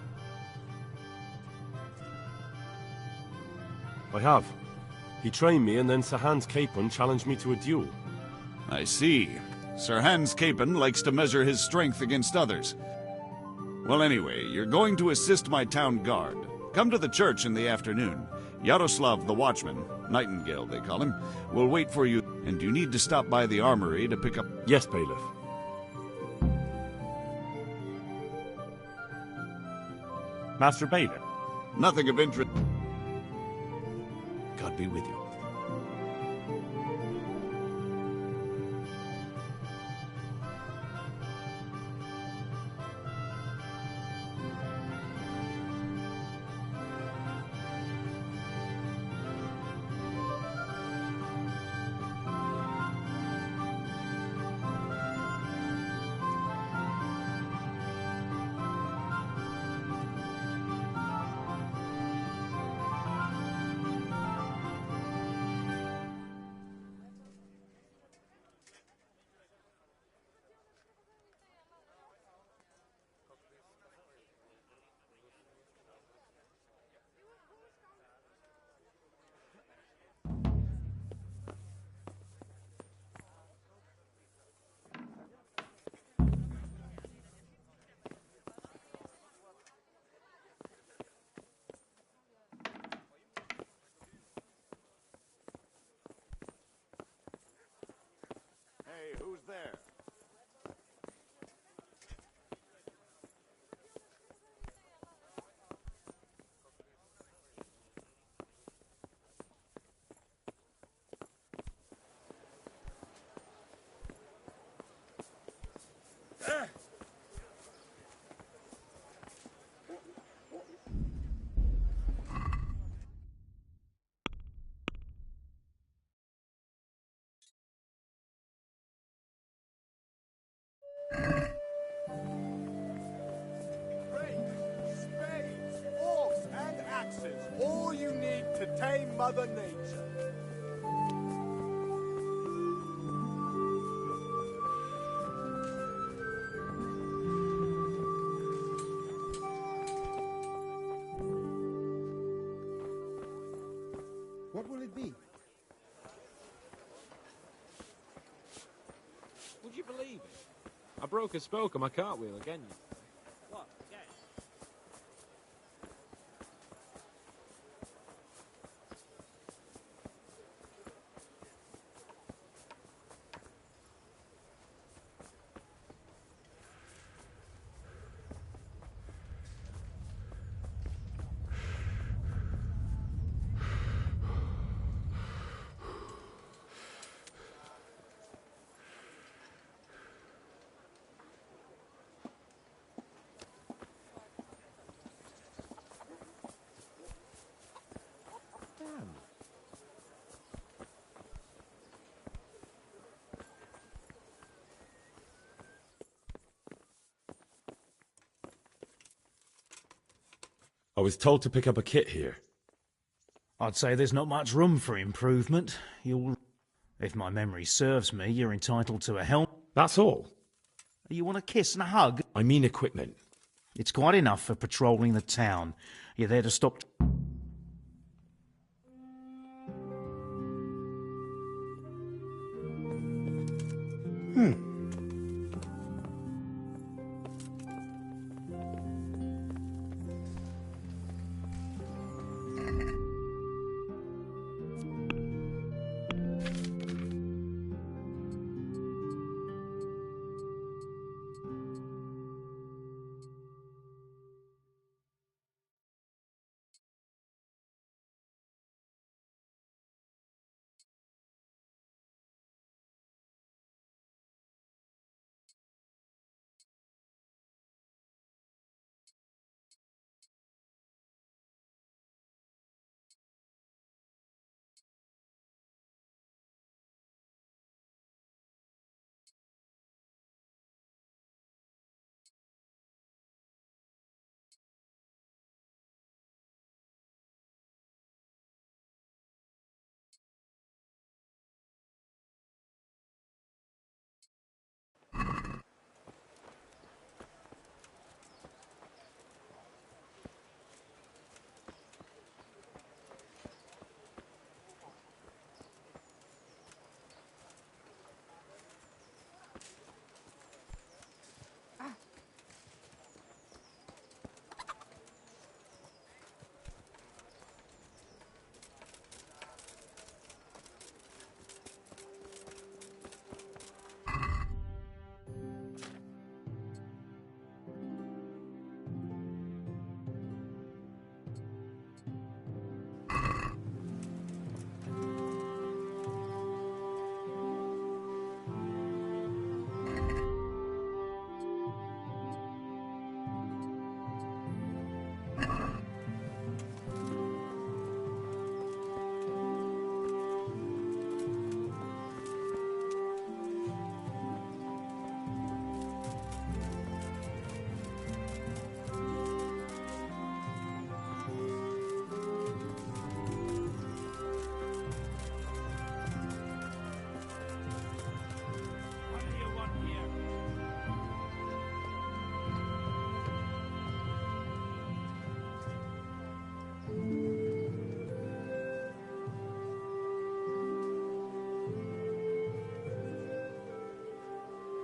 I have. He trained me, and then Sir Hans Capon challenged me to a duel. I see. Sir Hans Capon likes to measure his strength against others. Well, anyway, you're going to assist my town guard. Come to the church in the afternoon. Yaroslav the Watchman, Nightingale they call him, will wait for you, and you need to stop by the armory to pick up... Yes, bailiff. Master Bailiff. Nothing of interest. God be with you. Hey, who's there? Mother Nature. What will it be? Would you believe it? I broke a spoke on my cartwheel again. What? Again? I was told to pick up a kit here. I'd say there's not much room for improvement. If my memory serves me, you're entitled to a helmet. That's all. You want a kiss and a hug? I mean equipment. It's quite enough for patrolling the town. You're there to stop...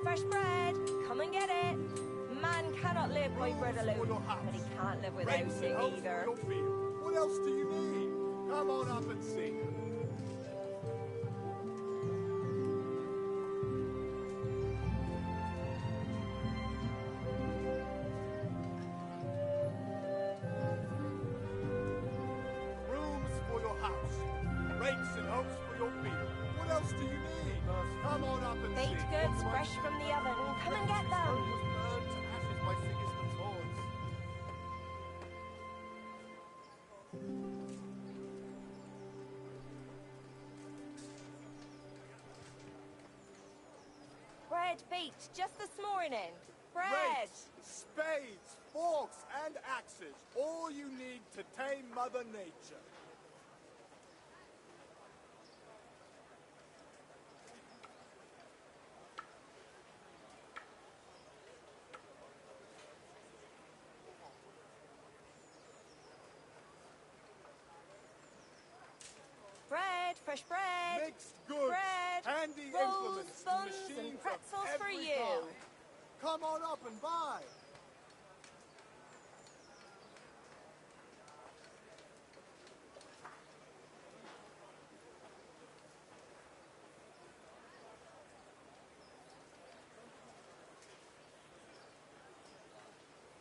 Fresh bread, come and get it. Man cannot live by bread alone, but he can't live without it either. What else do you need? Come on up and see. Rooms for your house, rakes and hoes for your field. What else do you need? Come on up and see. Baked goods fresh from the oven. Come and get them. Burned to ashes by Sigismund's horns. Bread baked just this morning. Bread. Rakes, spades, forks, and axes. All you need to tame Mother Nature. fresh bread. Mixed goods, bread, handy rolls, implements, buns, machines and of pretzels for every you. kind. Come on up and buy.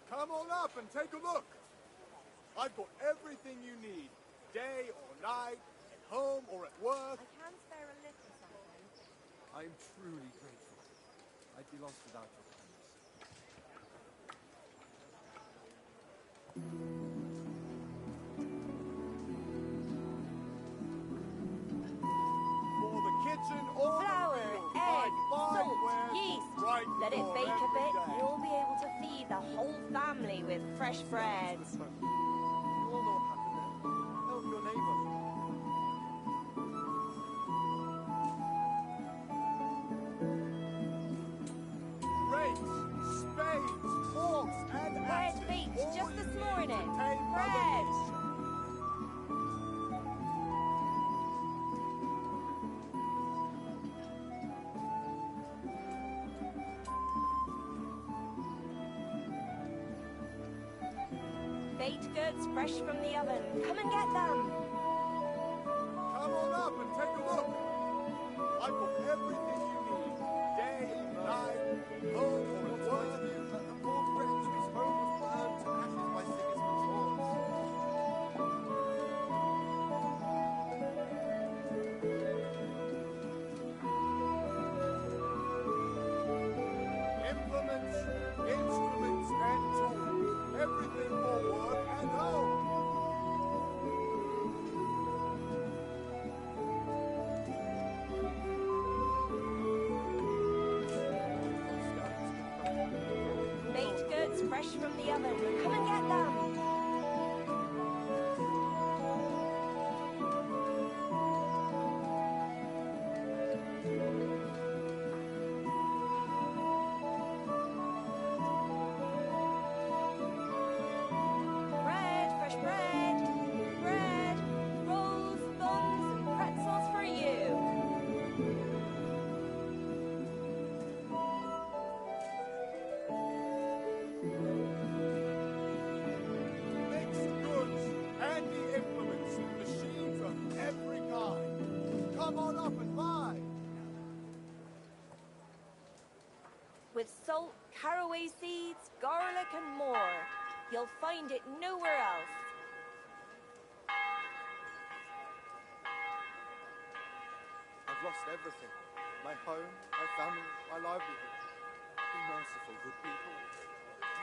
Come on up and take a look. I've got everything you need, day or night, at home or at work. I can spare a little something. I'm truly grateful. I'd be lost without your kindness. For the kitchen or Flour, the field, egg, buy salt, where yeast. right Let it for bake a every bit. day. You'll be able to feed the whole family with fresh bread. You all know what happened there. Help your neighbor. Rakes, spades, forks, and Bread axes. baked All just you this need to morning. tame Mother Bread. Nature. Baked goods fresh from the oven. Come and get them. Come on up and take a look. I've got everything you need, day, night, home, or at work. The poor wretch whose home was burned to ashes by Sigismund's hordes. Implements, instruments, and tools. Everything for work and home. Baked goods fresh from the oven. Come and get them. Bread, fresh bread. Bread, rolls, buns, and pretzels for you. Mixed goods, handy implements, and machines of every kind. Come on up and buy. With salt, caraway seeds, garlic, and more. You'll find it nowhere else. I've lost everything. My home, my family, my livelihood. Be merciful, good people.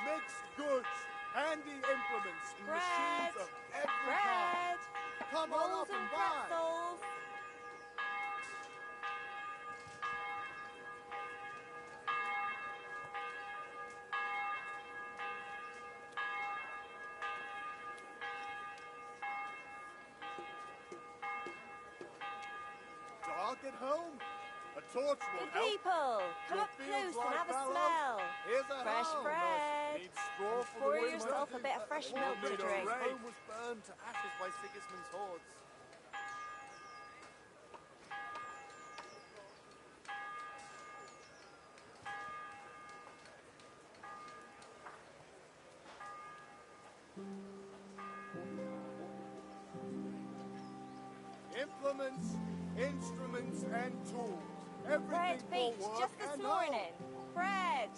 Mixed goods, handy implements, and Bread, machines of every bread, kind. Come on rolls up and and buy. pretzels. Dark at home? A torch will Good help. people, come Your up fields close like and have a fallow? smell. Here's a Fresh home. bread. Need straw for Pour the winter. yourself a bit of fresh You'll milk to need a drink. rake. Home was burned to ashes by Sigismund's hordes. Implements, instruments, and tools. Everything Bread for baked work just this and morning. Bread.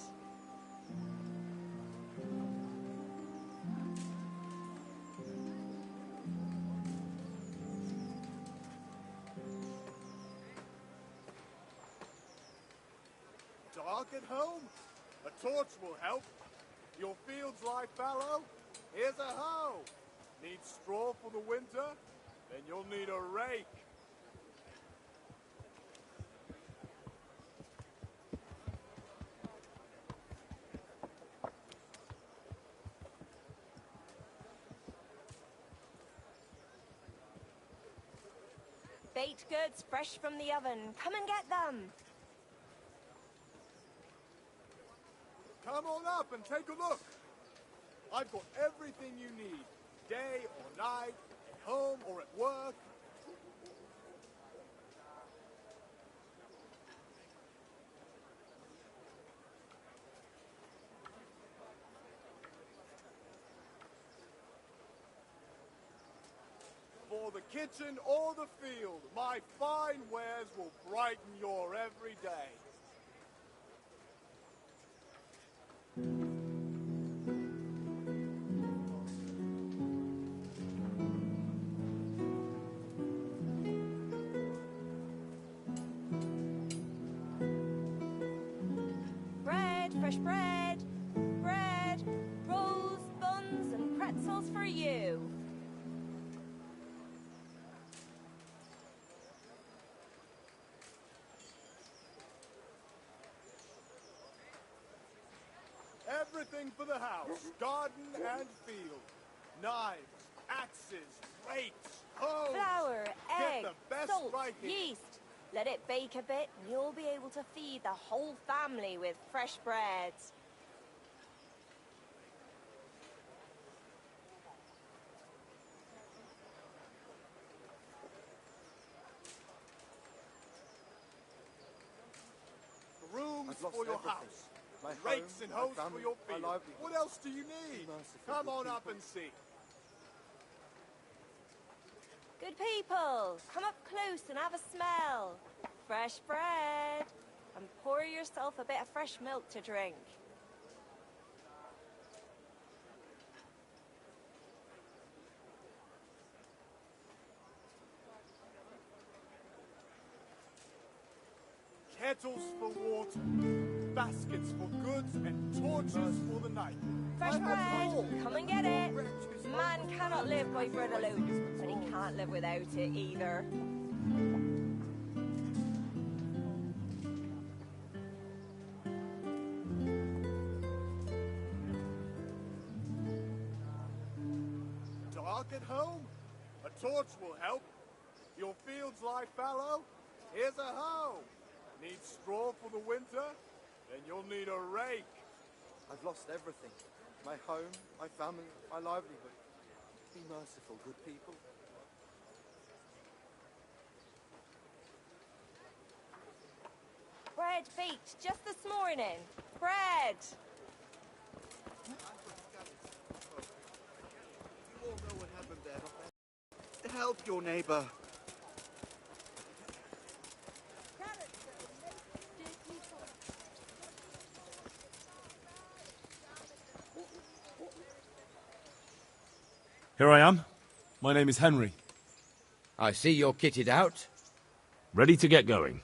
Dark at home? A torch will help. Your fields lie fallow? Here's a hoe. Need straw for the winter? Then you'll need a rake. Baked goods fresh from the oven. Come and get them. Come on up and take a look. I've got everything you need, day or night, at home or at work. the kitchen or the field, my fine wares will brighten your every day. Bread, fresh bread, bread, rolls, buns, and pretzels for you. Everything for the house, garden and field. Knives, axes, rakes, hoes. Flour, Get egg, the best salt, right here. yeast. Let it bake a bit and you'll be able to feed the whole family with fresh bread. Rooms I've lost for your everything. house. My Rakes home, and my hoes for family, your my field. livelihood. What else do you need? Be merciful, Come good on up people. and see. Good people, come up close and have a smell. Fresh bread. And pour yourself a bit of fresh milk to drink. Kettles for water, baskets for goods, and torches for the night. Fresh I have bread, it all. come and get it. Man cannot live by bread alone, but he can't live without it either. Dark at home? A torch will help. Your fields lie fallow? Here's a hoe. Need straw for the winter? Then you'll need a rake. I've lost everything. My home, my family, my livelihood. Be merciful, good people. Bread baked just this morning. Bread. You all know what happened there, not there? Help your neighbor. Here I am. My name is Henry. I see you're kitted out. Ready to get going.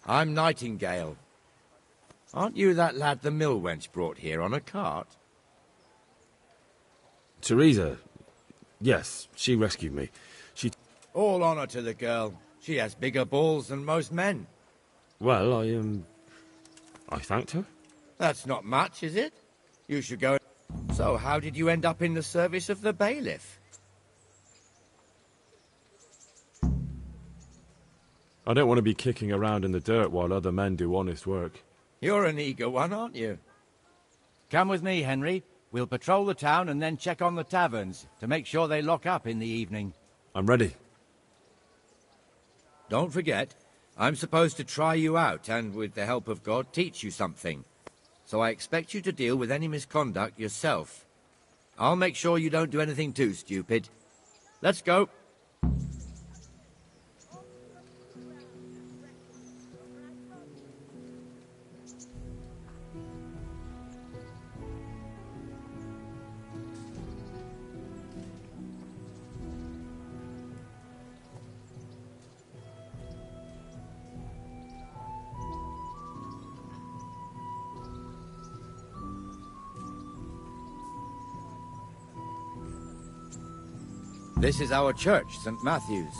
I'm Nightingale. Aren't you that lad the mill wench brought here on a cart? Teresa. Yes, she rescued me. All honour to the girl. She has bigger balls than most men. Well, I thanked her. That's not much, is it? You should go... So, how did you end up in the service of the bailiff? I don't want to be kicking around in the dirt while other men do honest work. You're an eager one, aren't you? Come with me, Henry. We'll patrol the town and then check on the taverns to make sure they lock up in the evening. I'm ready. Don't forget, I'm supposed to try you out and, with the help of God, teach you something. So I expect you to deal with any misconduct yourself. I'll make sure you don't do anything too stupid. Let's go. This is our church, St. Matthew's.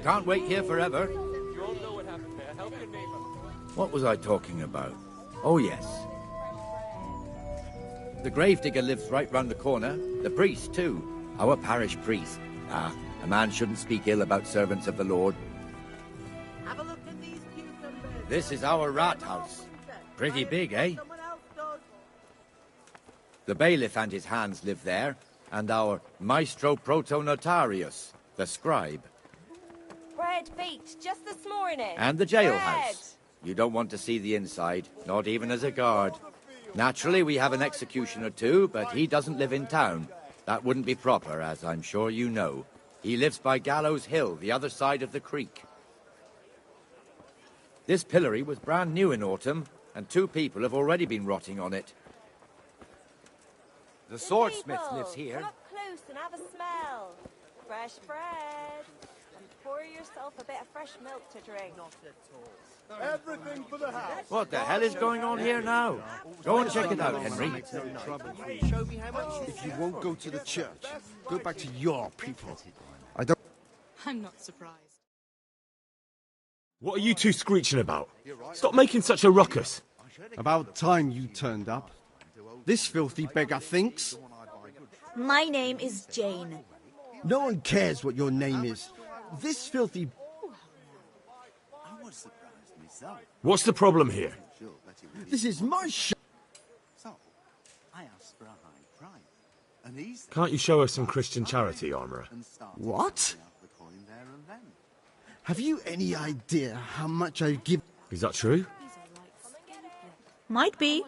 can't wait here forever. You all know what happened there. Help your neighbor. What was I talking about? Oh, yes. The gravedigger lives right round the corner. The priest, too. Our parish priest. Ah, a man shouldn't speak ill about servants of the Lord. Have a look at these cucumbers. This is our rat house. Pretty big, eh? Someone else does. The bailiff and his hands live there, and our maestro protonotarius, the scribe, Bread baked just this morning. and the jailhouse. You don't want to see the inside, not even as a guard. Naturally, we have an executioner too, but he doesn't live in town. That wouldn't be proper, as I'm sure you know. He lives by Gallows Hill, the other side of the creek. This pillory was brand new in autumn, and 2 people have already been rotting on it. The swordsmith lives here. Come up close and have a smell. Fresh bread. And pour yourself a bit of fresh milk to drink. Not at all. Everything for the house. What the hell is going on here now? Go and check it out, Henry. If you won't go to the church, go back to your people. I don't... I'm not surprised. What are you two screeching about? Stop making such a ruckus. About time you turned up. This filthy beggar thinks. My name is Jane. No one cares what your name is. This filthy... What's the problem here? This is my shop. Can't you show us some Christian charity, Armourer? What? Have you any idea how much I give? Is that true? Might be.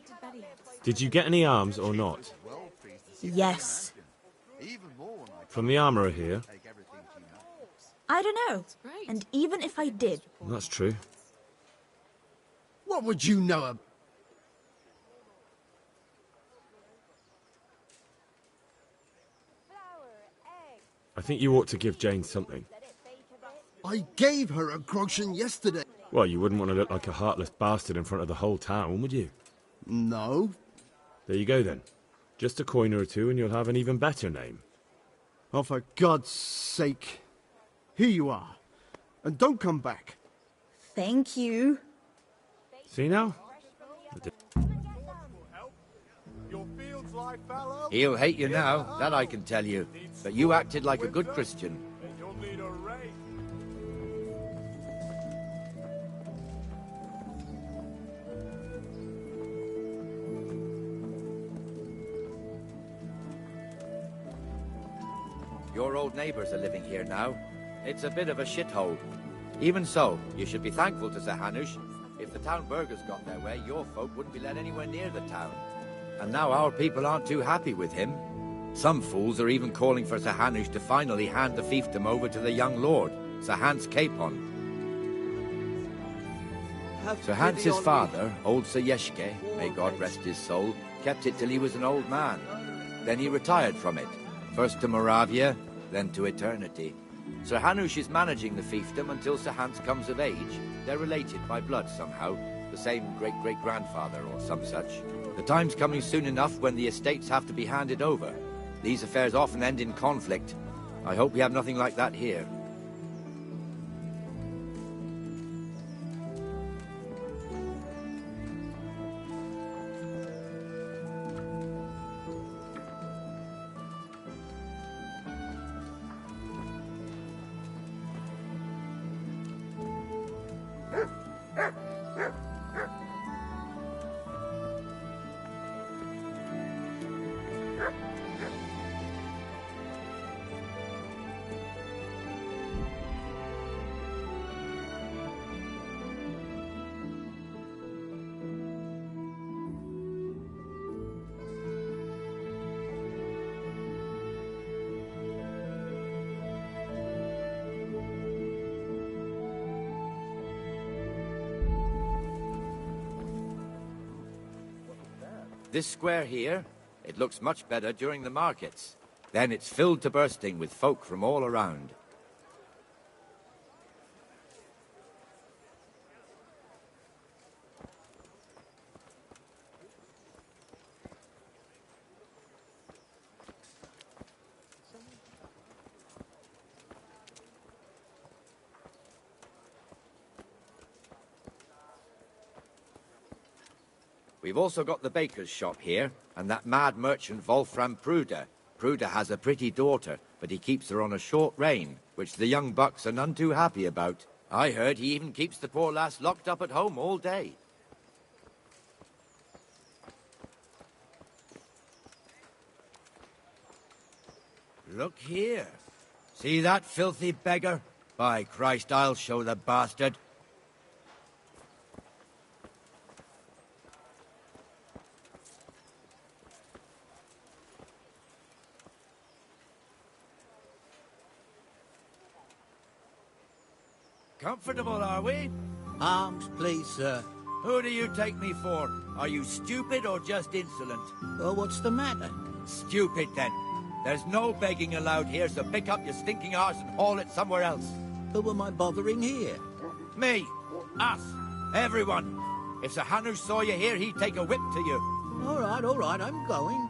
Did you get any arms or not? Yes. From the Armourer here? I don't know. And even if I did... That's true. What would you know about? I think you ought to give Jane something. I gave her a groschen yesterday. Well, you wouldn't want to look like a heartless bastard in front of the whole town, would you? No. There you go, then. Just a coin or 2 and you'll have an even better name. Oh, for God's sake. Here you are. And don't come back. Thank you. See now? He'll hate you now, that I can tell you. But you acted like a good Christian. Your old neighbours are living here now. It's a bit of a shithole. Even so, you should be thankful to Sir Hanush. If the town burghers got their way, your folk wouldn't be let anywhere near the town. And now our people aren't too happy with him. Some fools are even calling for Sir Hanush to finally hand the fiefdom over to the young lord, Sir Hans Capon. Sir Hans's father, old Sir Yeshke, may God rest his soul, kept it till he was an old man. Then he retired from it, first to Moravia, then to eternity. Sir Hanush is managing the fiefdom until Sir Hans comes of age. They're related by blood somehow, the same great-great-grandfather or some such. The time's coming soon enough when the estates have to be handed over. These affairs often end in conflict. I hope we have nothing like that here. This square here, it looks much better during the markets. Then it's filled to bursting with folk from all around. We've also got the baker's shop here, and that mad merchant Wolfram Pruder. Pruder has a pretty daughter, but he keeps her on a short rein, which the young bucks are none too happy about. I heard he even keeps the poor lass locked up at home all day. Look here. See that filthy beggar? By Christ, I'll show the bastard. Comfortable, are we? Arms, please, sir. Who do you take me for? Are you stupid or just insolent? Oh, what's the matter? Stupid, then. There's no begging allowed here, so pick up your stinking arse and haul it somewhere else. Who am I bothering here? Me. Us. Everyone. If Sir Hanush saw you here, he'd take a whip to you. All right, I'm going.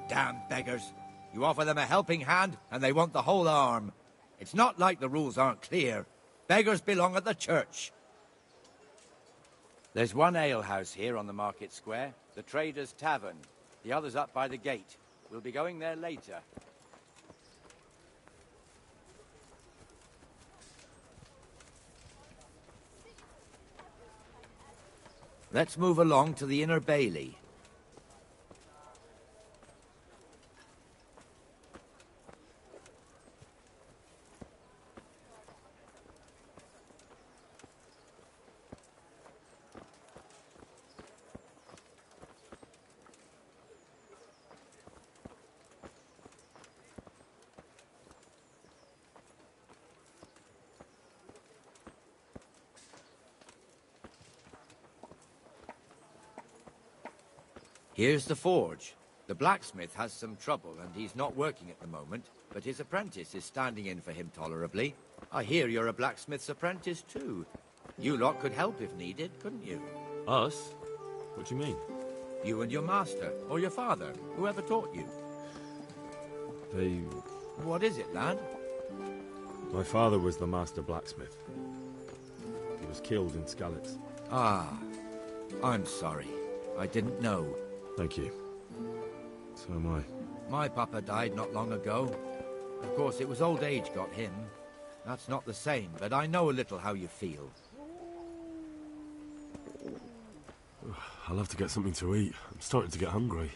Damn beggars. You offer them a helping hand, and they want the whole arm. It's not like the rules aren't clear. Beggars belong at the church. There's one alehouse here on the market square, the Trader's Tavern. The other's up by the gate. We'll be going there later. Let's move along to the Inner Bailey. Here's the forge. The blacksmith has some trouble and he's not working at the moment, but his apprentice is standing in for him tolerably. I hear you're a blacksmith's apprentice too. You lot could help if needed, couldn't you? Us? What do you mean? You and your master, or your father, whoever taught you. They... What is it, lad? My father was the master blacksmith. He was killed in Skalitz. Ah, I'm sorry. I didn't know. Thank you. So am I. My papa died not long ago. Of course, it was old age got him. That's not the same, but I know a little how you feel. I'll have to get something to eat. I'm starting to get hungry.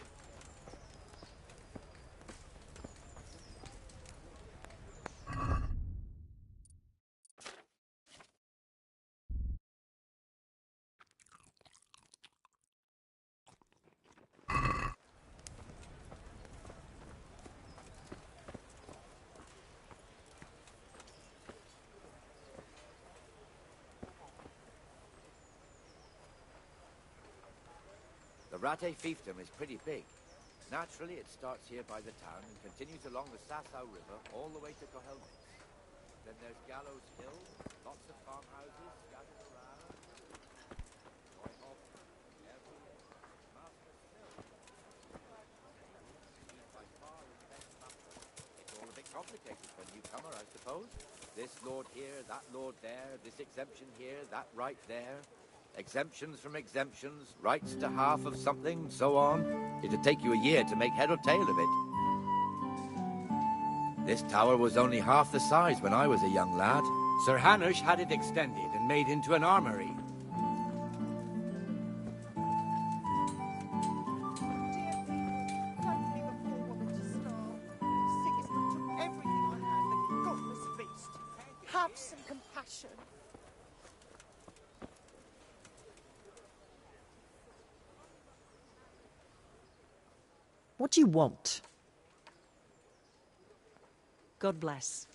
The Rate fiefdom is pretty big. Naturally, it starts here by the town and continues along the Sasau River all the way to Kohelnitz. Then there's Gallows Hill, lots of farmhouses scattered around. Neuhof, Erfurt, Master's Mill. By far the best master. It's all a bit complicated for a newcomer, I suppose. This lord here, that lord there, this exemption here, that right there. Exemptions from exemptions, rights to half of something, so on. It'd take you a year to make head or tail of it. This tower was only half the size when I was a young lad. Sir Hanush had it extended and made into an armory. Sigismund took everything I had, the godless beast. Have some compassion. What do you want? God bless.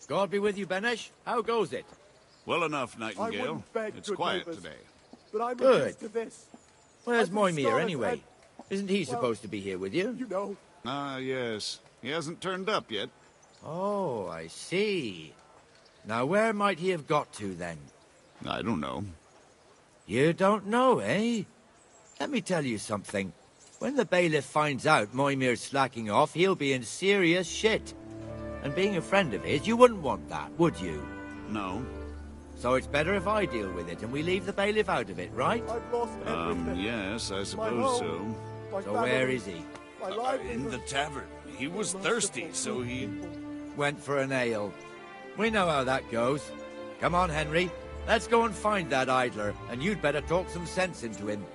God be with you, Benesh. How goes it? Well enough, I Nightingale. wouldn't beg, It's good quiet neighbours, today. but I'm Good. reduced to this. Where's I've been Moimir starved anyway? and- Isn't he well, supposed to be here with you? You know, Ah, yes. He hasn't turned up yet. Oh, I see. Now where might he have got to, then? I don't know. You don't know, eh? Let me tell you something. When the bailiff finds out Moimir's slacking off, he'll be in serious shit. And being a friend of his, you wouldn't want that, would you? No. So it's better if I deal with it and we leave the bailiff out of it, right? I've lost everything. Yes, I My suppose home, so. my So family, where is he? my livelihood. In the tavern. He was thirsty, so he... Went for an ale. We know how that goes. Come on, Henry. Let's go and find that idler, and you'd better talk some sense into him.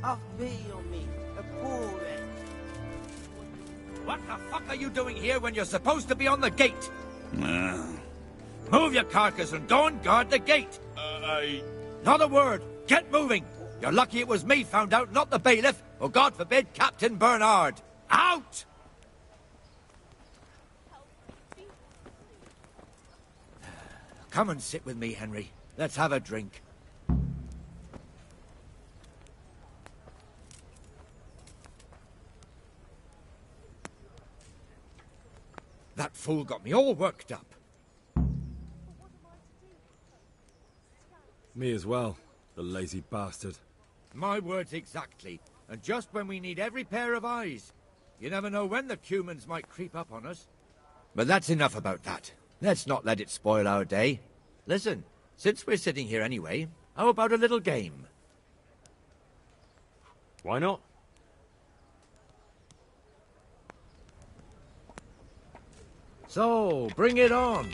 Have pity on me, a poor wretch. What the fuck are you doing here when you're supposed to be on the gate? Move your carcass and go and guard the gate. Not a word. Get moving. You're lucky it was me found out, not the bailiff, or God forbid, Captain Bernard. Out! Come and sit with me, Henry. Let's have a drink. That fool got me all worked up. Me as well, the lazy bastard. My words exactly. And just when we need every pair of eyes. You never know when the Cumans might creep up on us. But that's enough about that. Let's not let it spoil our day. Listen, since we're sitting here anyway, how about a little game? Why not? So, bring it on.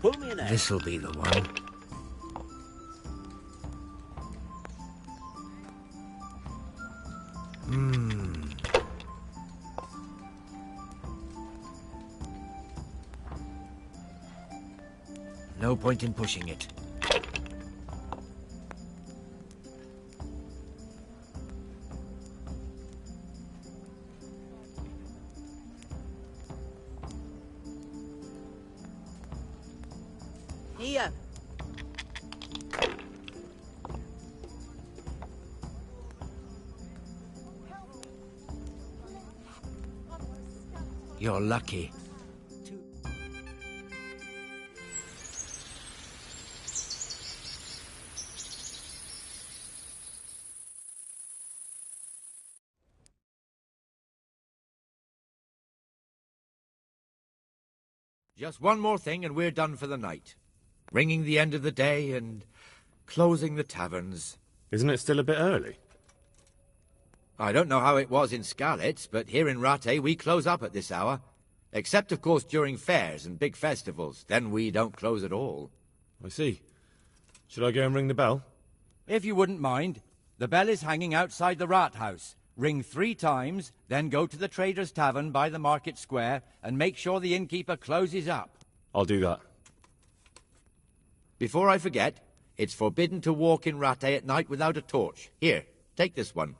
Pull me an egg. This'll be the one. No point in pushing it. Here. You're lucky. Just one more thing and we're done for the night. Ringing the end of the day and closing the taverns. Isn't it still a bit early? I don't know how it was in Skalitz, but here in Rattay we close up at this hour. Except, of course, during fairs and big festivals. Then we don't close at all. I see. Should I go and ring the bell? If you wouldn't mind. The bell is hanging outside the Rathouse. Ring 3 times, then go to the Trader's Tavern by the Market Square and make sure the innkeeper closes up. I'll do that. Before I forget, it's forbidden to walk in Rattay at night without a torch. Here, take this one.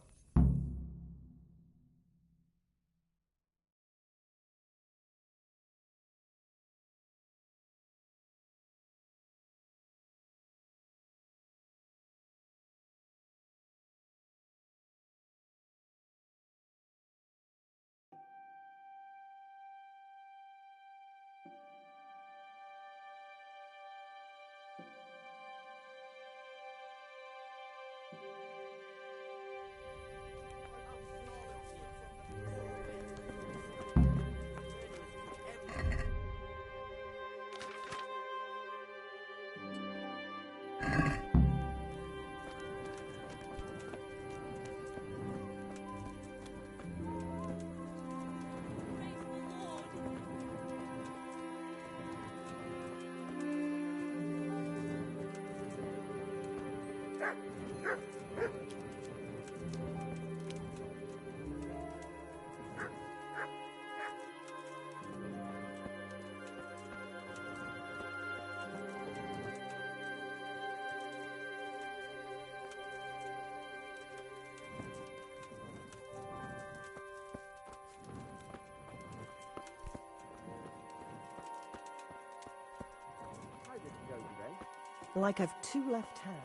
Like I've 2 left hands.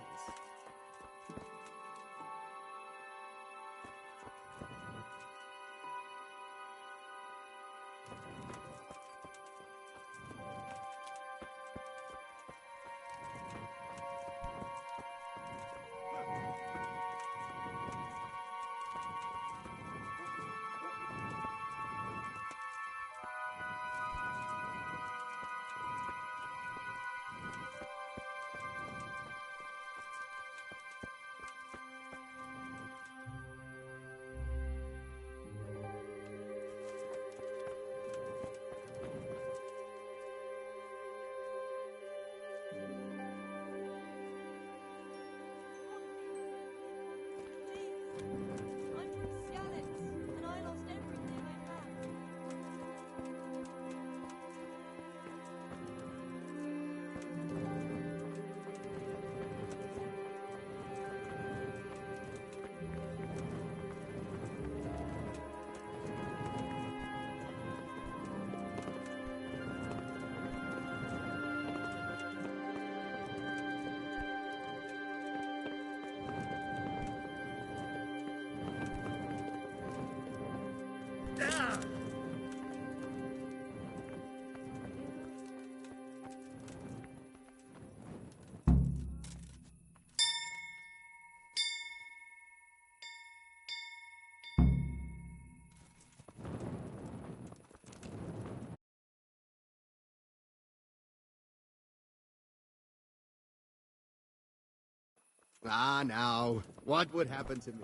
Ah, now, what would happen to me?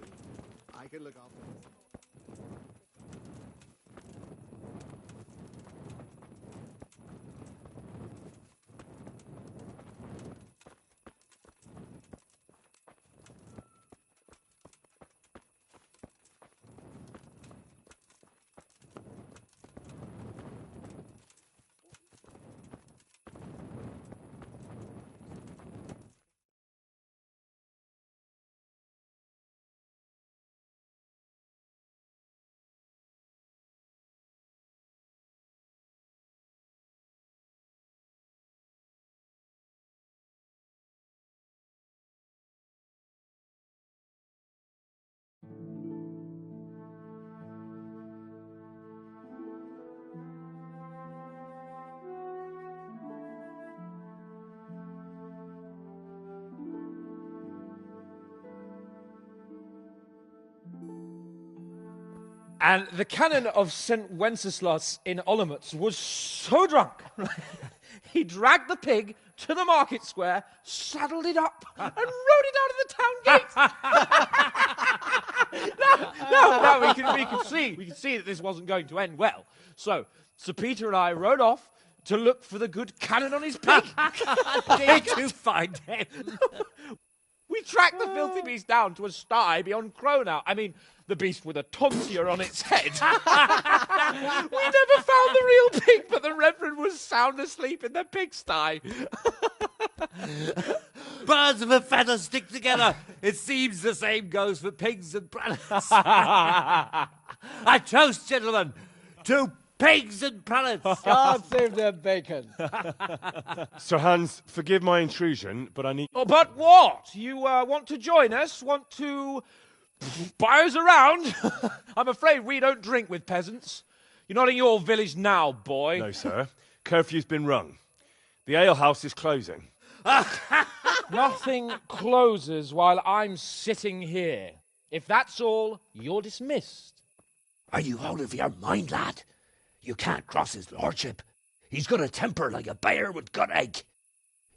I can look after myself. And the canon of St. Wenceslas in Olomouc was so drunk, he dragged the pig to the market square, saddled it up, and rode it out of the town gate. No, we can see that this wasn't going to end well. So, Sir Peter and I rode off to look for the good canon on his pig. Did you find him? We tracked the filthy beast down to a sty beyond Cronau. I mean, the beast with a tonsure on its head. We never found the real pig, but the Reverend was sound asleep in the pigsty. Birds of a feather stick together. It seems the same goes for pigs and prelates. I toast, gentlemen, to pigs and prelates. God save their bacon. Sir Hans, forgive my intrusion, but I need... Oh, but what? You want to join us? Want to buy us around? I'm afraid we don't drink with peasants. You're not in your village now, boy. No, sir. Curfew's been rung. The alehouse is closing. Nothing closes while I'm sitting here. If that's all, you're dismissed. Are you out of your mind, lad? You can't cross his lordship. He's got a temper like a bear with gut ache.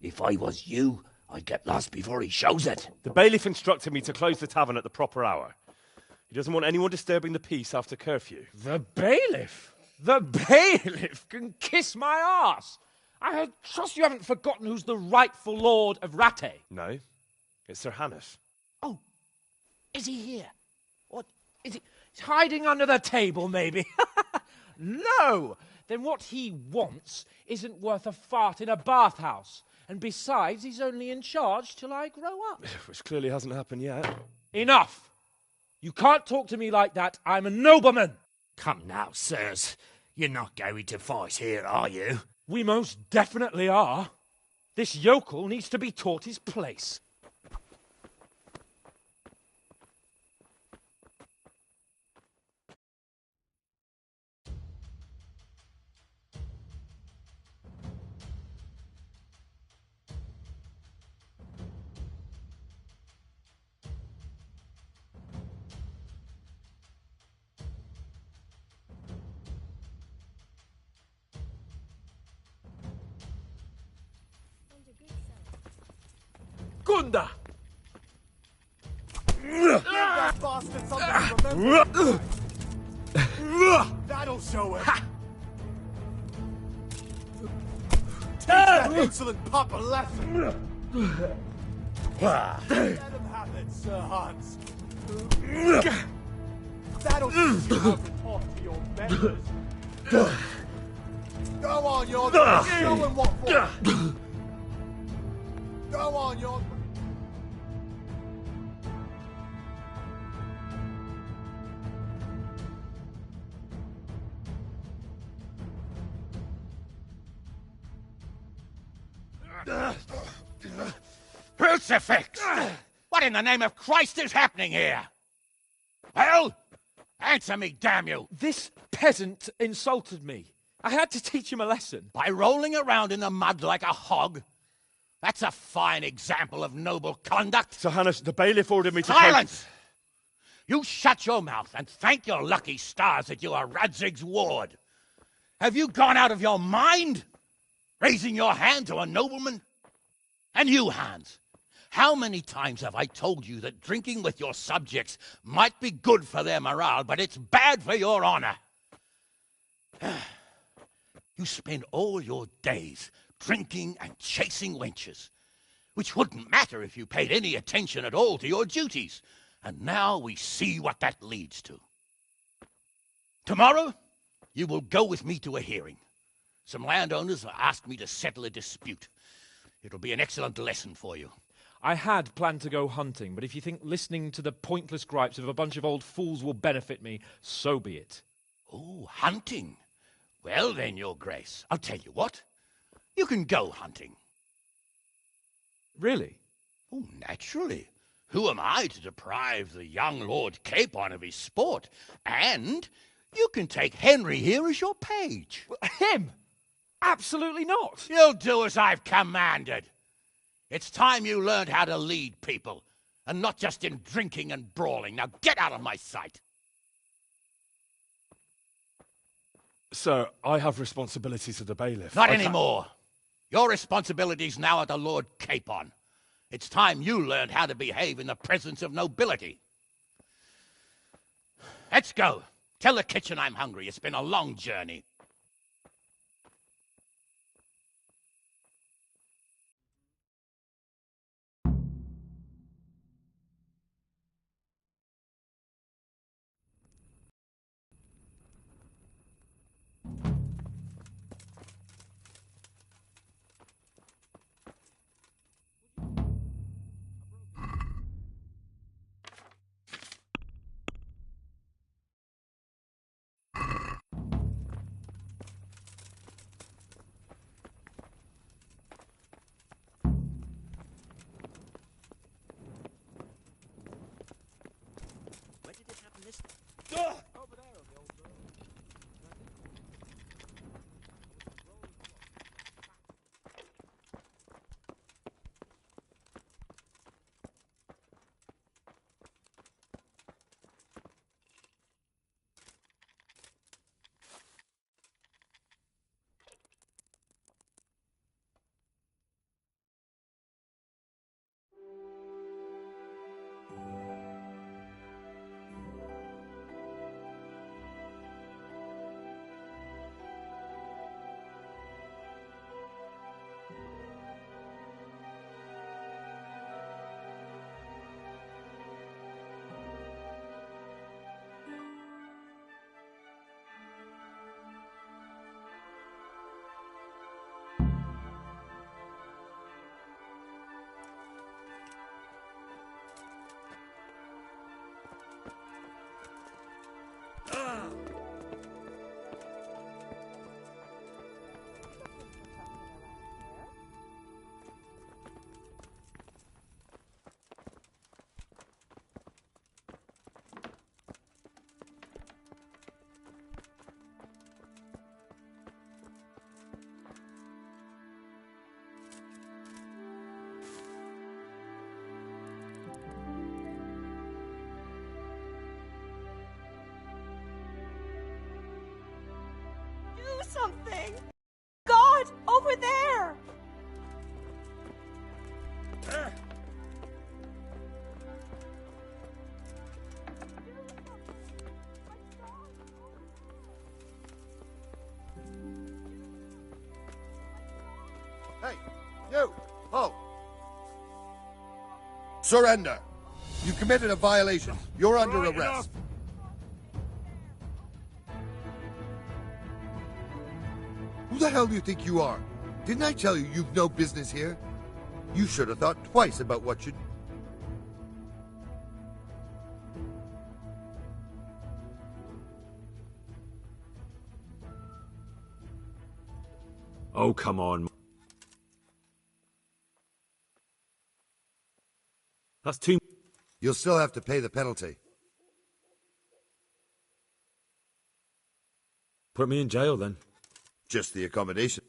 If I was you, I'd get lost before he shows it. The bailiff instructed me to close the tavern at the proper hour. He doesn't want anyone disturbing the peace after curfew. The bailiff? The bailiff can kiss my arse. I trust you haven't forgotten who's the rightful lord of Rattay. No, it's Sir Hannes. Oh, is he here? What, is he he's hiding under the table, maybe? No! Then what he wants isn't worth a fart in a bathhouse. And besides, he's only in charge till I grow up. Which clearly hasn't happened yet. Enough! You can't talk to me like that. I'm a nobleman. Come now, sirs. You're not going to fight here, are you? We most definitely are. This yokel needs to be taught his place. Gunda! That bastard something to remember. That'll show him. Teach that insolent pup a lesson. Let him have it, Sir Hans. That'll teach you how to talk to your betters. Go on, your show him what for. Go on, your... Crucifix! What in the name of Christ is happening here? Well, answer me, damn you! This peasant insulted me. I had to teach him a lesson. By rolling around in the mud like a hog? That's a fine example of noble conduct. Sir Hannes, the bailiff ordered me to... Silence! You shut your mouth and thank your lucky stars that you are Radzig's ward. Have you gone out of your mind? Raising your hand to a nobleman? And you, Hans, how many times have I told you that drinking with your subjects might be good for their morale, but it's bad for your honor? You spend all your days drinking and chasing wenches, which wouldn't matter if you paid any attention at all to your duties. And now we see what that leads to. Tomorrow, you will go with me to a hearing. Some landowners have asked me to settle a dispute. It'll be an excellent lesson for you. I had planned to go hunting, but if you think listening to the pointless gripes of a bunch of old fools will benefit me, so be it. Oh, hunting? Well then, Your Grace, I'll tell you what. You can go hunting. Really? Oh, naturally. Who am I to deprive the young Lord Capon of his sport? And you can take Henry here as your page. Him? Absolutely not. You'll do as I've commanded. It's time you learned how to lead people, and not just in drinking and brawling. Now get out of my sight. Sir, I have responsibilities as a bailiff. Not anymore. Your responsibilities now are the Lord Capon. It's time you learned how to behave in the presence of nobility. Let's go. Tell the kitchen I'm hungry. It's been a long journey. Where did it happen this time? Over there on the old road. Do something! God, over there! Hey, you! Halt! Surrender! You committed a violation. You're under arrest. Who the hell do you think you are? Didn't I tell you you've no business here? You should have thought twice about what you... Oh, come on. That's too... You'll still have to pay the penalty. Put me in jail, then. Just the accommodation.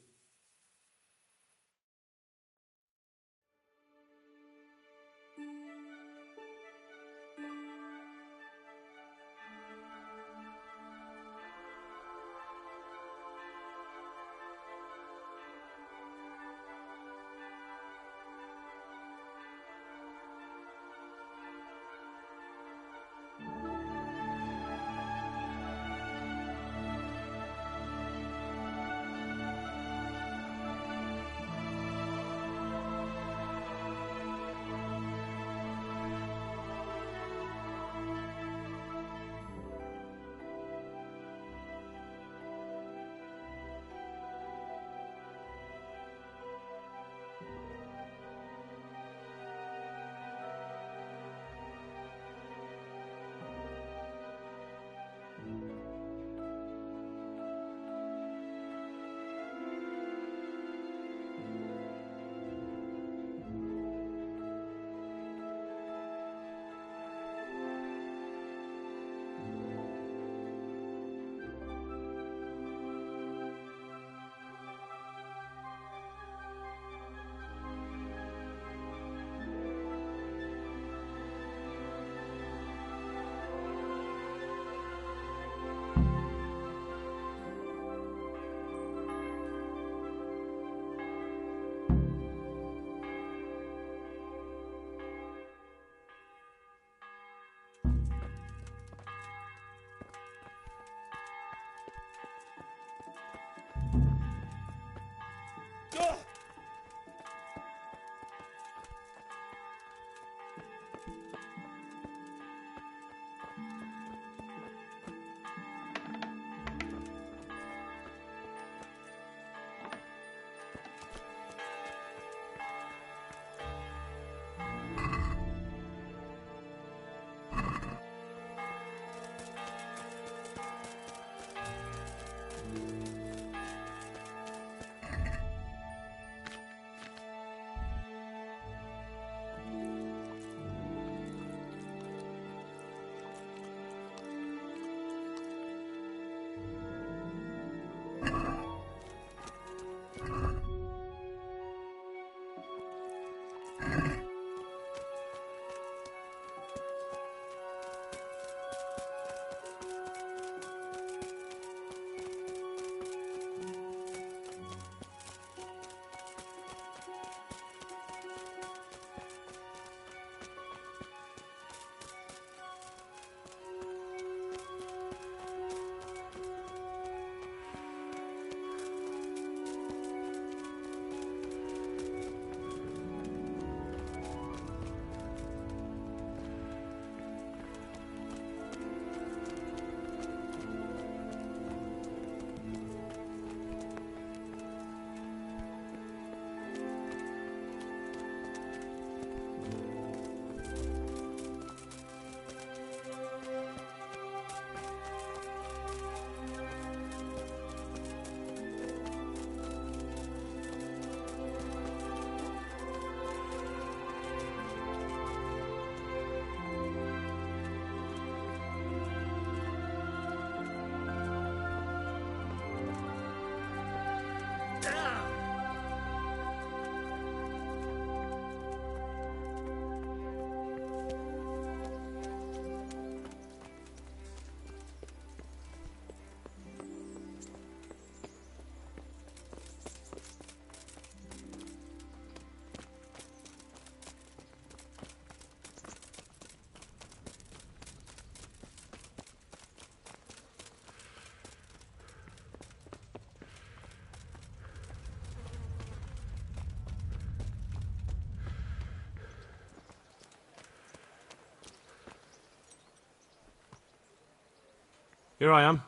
Here I am.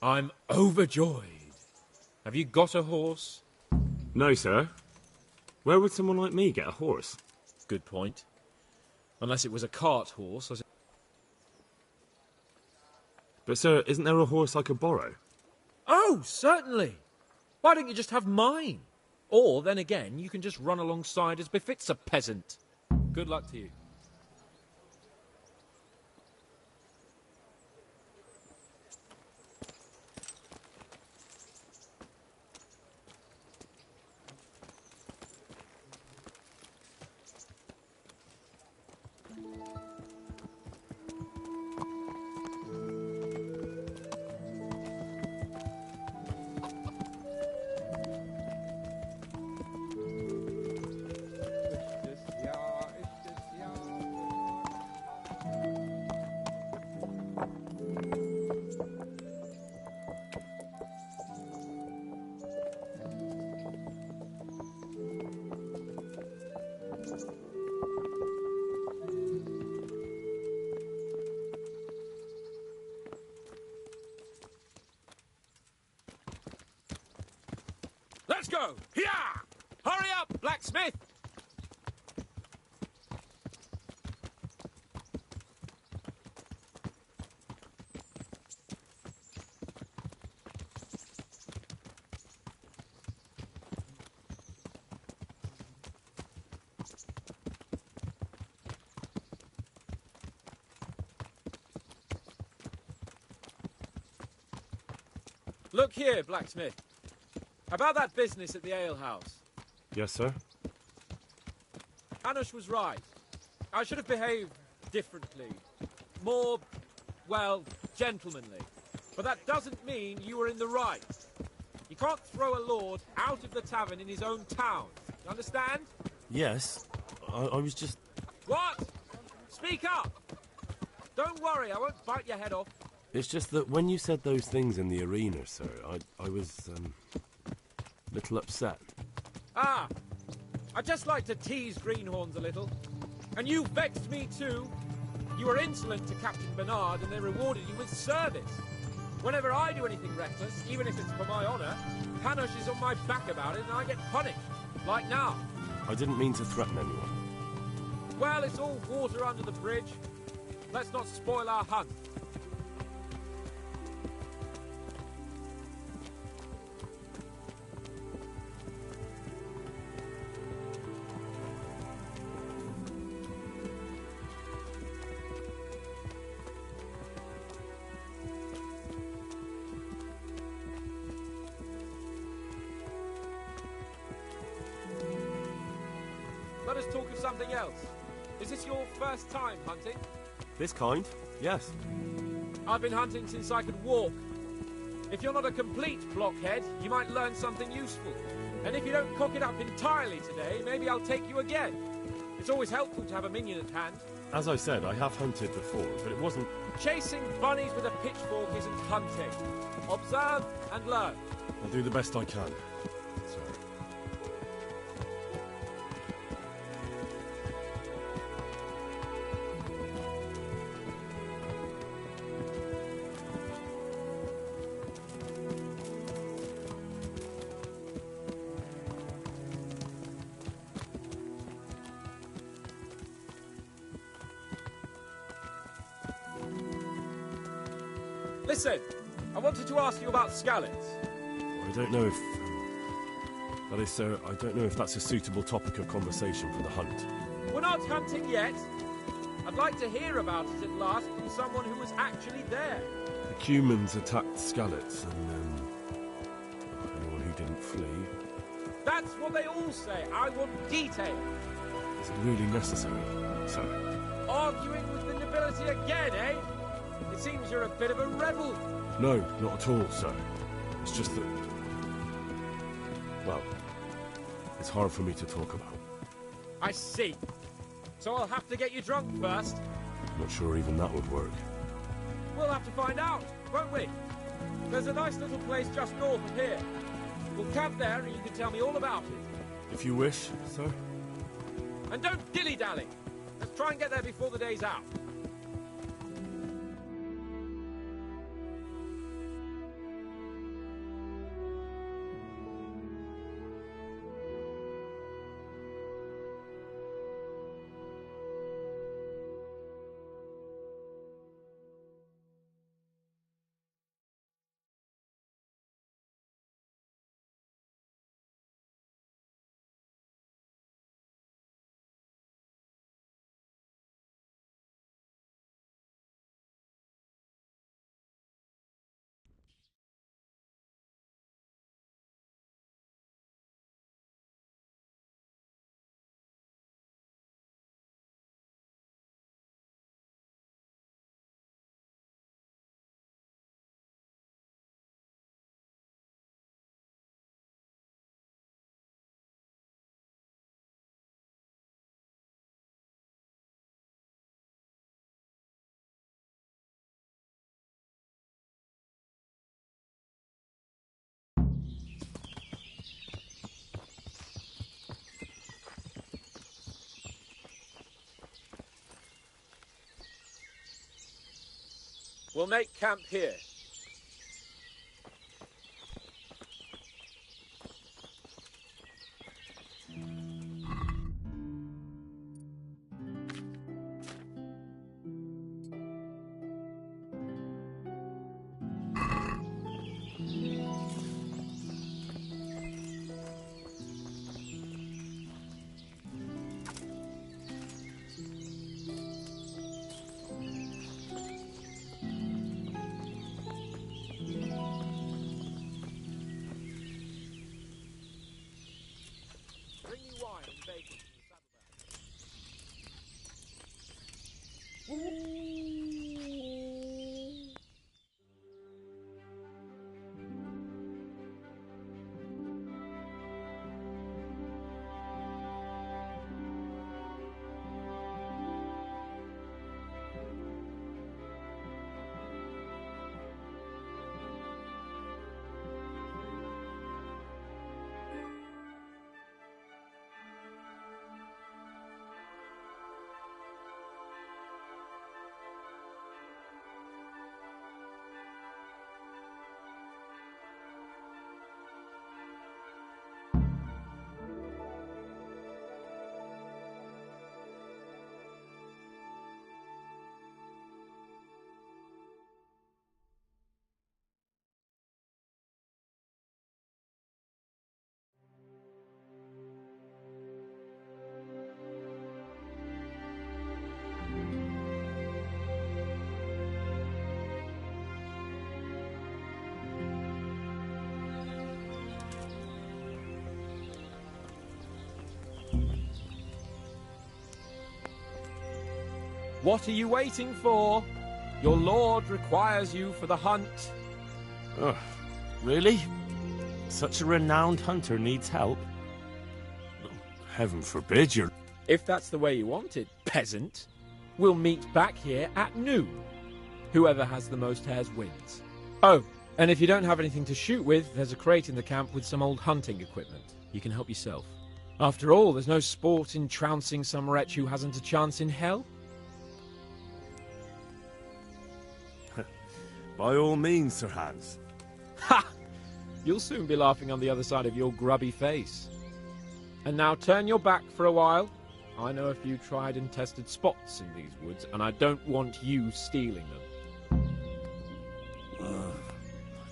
I'm overjoyed. Have you got a horse? No, sir. Where would someone like me get a horse? Good point. Unless it was a cart horse. But, sir, isn't there a horse I could borrow? Oh, certainly. Why don't you just have mine? Or, then again, you can just run alongside as befits a peasant. Good luck to you. Let's go! Here! Hurry up, blacksmith! Look here, blacksmith. About that business at the alehouse. Yes, sir? Hanush was right. I should have behaved differently. More, well, gentlemanly. But that doesn't mean you were in the right. You can't throw a lord out of the tavern in his own town. You understand? Yes. I was just... What? Speak up! Don't worry, I won't bite your head off. It's just that when you said those things in the arena, sir, I was, little upset. Ah! I just like to tease greenhorns a little. And you vexed me too. You were insolent to Captain Bernard and they rewarded you with service. Whenever I do anything reckless, even if it's for my honour, Hanush is on my back about it and I get punished. Like now. I didn't mean to threaten anyone. Well, it's all water under the bridge. Let's not spoil our hunt. us talk of something else. Is this your first time hunting? This kind? Yes. I've been hunting since I could walk. If you're not a complete blockhead, you might learn something useful. And if you don't cock it up entirely today, maybe I'll take you again. It's always helpful to have a minion at hand. As I said, I have hunted before, but it wasn't... Chasing bunnies with a pitchfork isn't hunting. Observe and learn. I'll do the best I can. Sir. Listen, I wanted to ask you about scallops. I don't know if... that is, sir, I don't know if that's a suitable topic of conversation for the hunt. We're not hunting yet. I'd like to hear about it at last from someone who was actually there. The humans attacked Skallets, and anyone who didn't flee. That's what they all say. I want detail. Is it really necessary, sir? Arguing with the nobility again, eh? It seems you're a bit of a rebel. No, not at all, sir. It's just that... well, it's hard for me to talk about. I see. So I'll have to get you drunk first. Not sure even that would work. We'll have to find out, won't we? There's a nice little place just north of here. We'll camp there and you can tell me all about it. If you wish, sir. And don't dilly-dally. Let's try and get there before the day's out. We'll make camp here. What are you waiting for? Your lord requires you for the hunt. Ugh, really? Such a renowned hunter needs help? Heaven forbid you're... If that's the way you want it, peasant, we'll meet back here at noon. Whoever has the most hares wins. Oh, and if you don't have anything to shoot with, there's a crate in the camp with some old hunting equipment. You can help yourself. After all, there's no sport in trouncing some wretch who hasn't a chance in hell. By all means, Sir Hans. Ha! You'll soon be laughing on the other side of your grubby face. And now turn your back for a while. I know a few tried and tested spots in these woods, and I don't want you stealing them.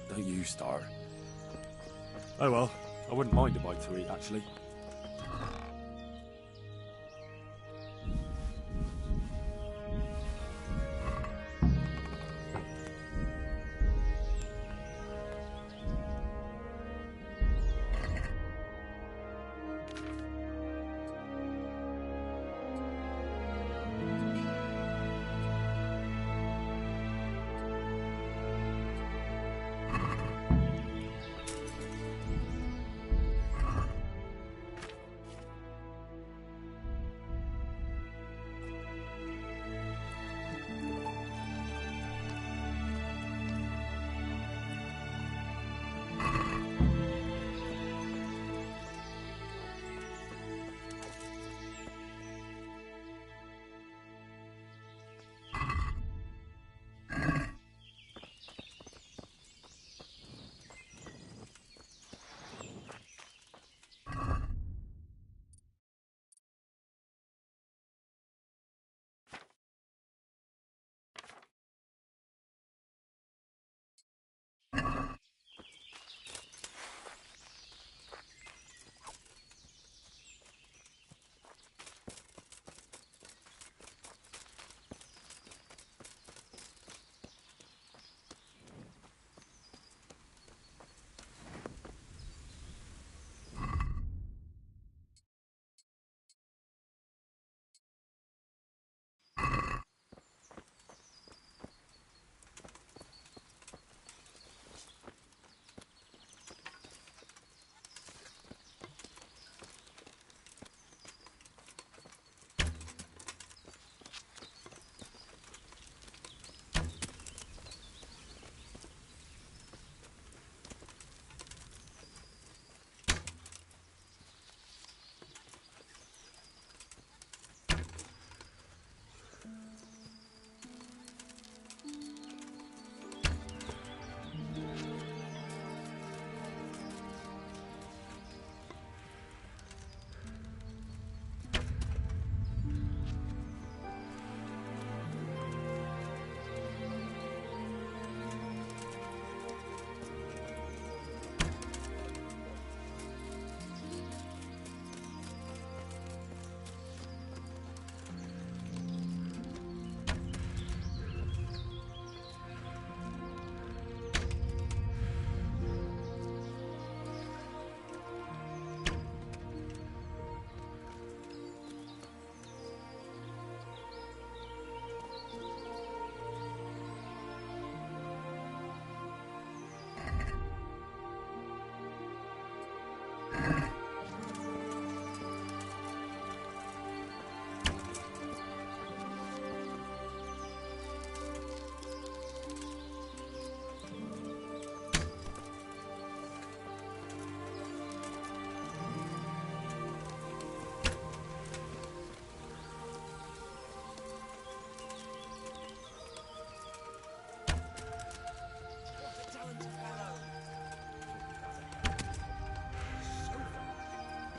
Don't you start. Oh well, I wouldn't mind a bite to eat, actually.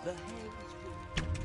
The hair is good.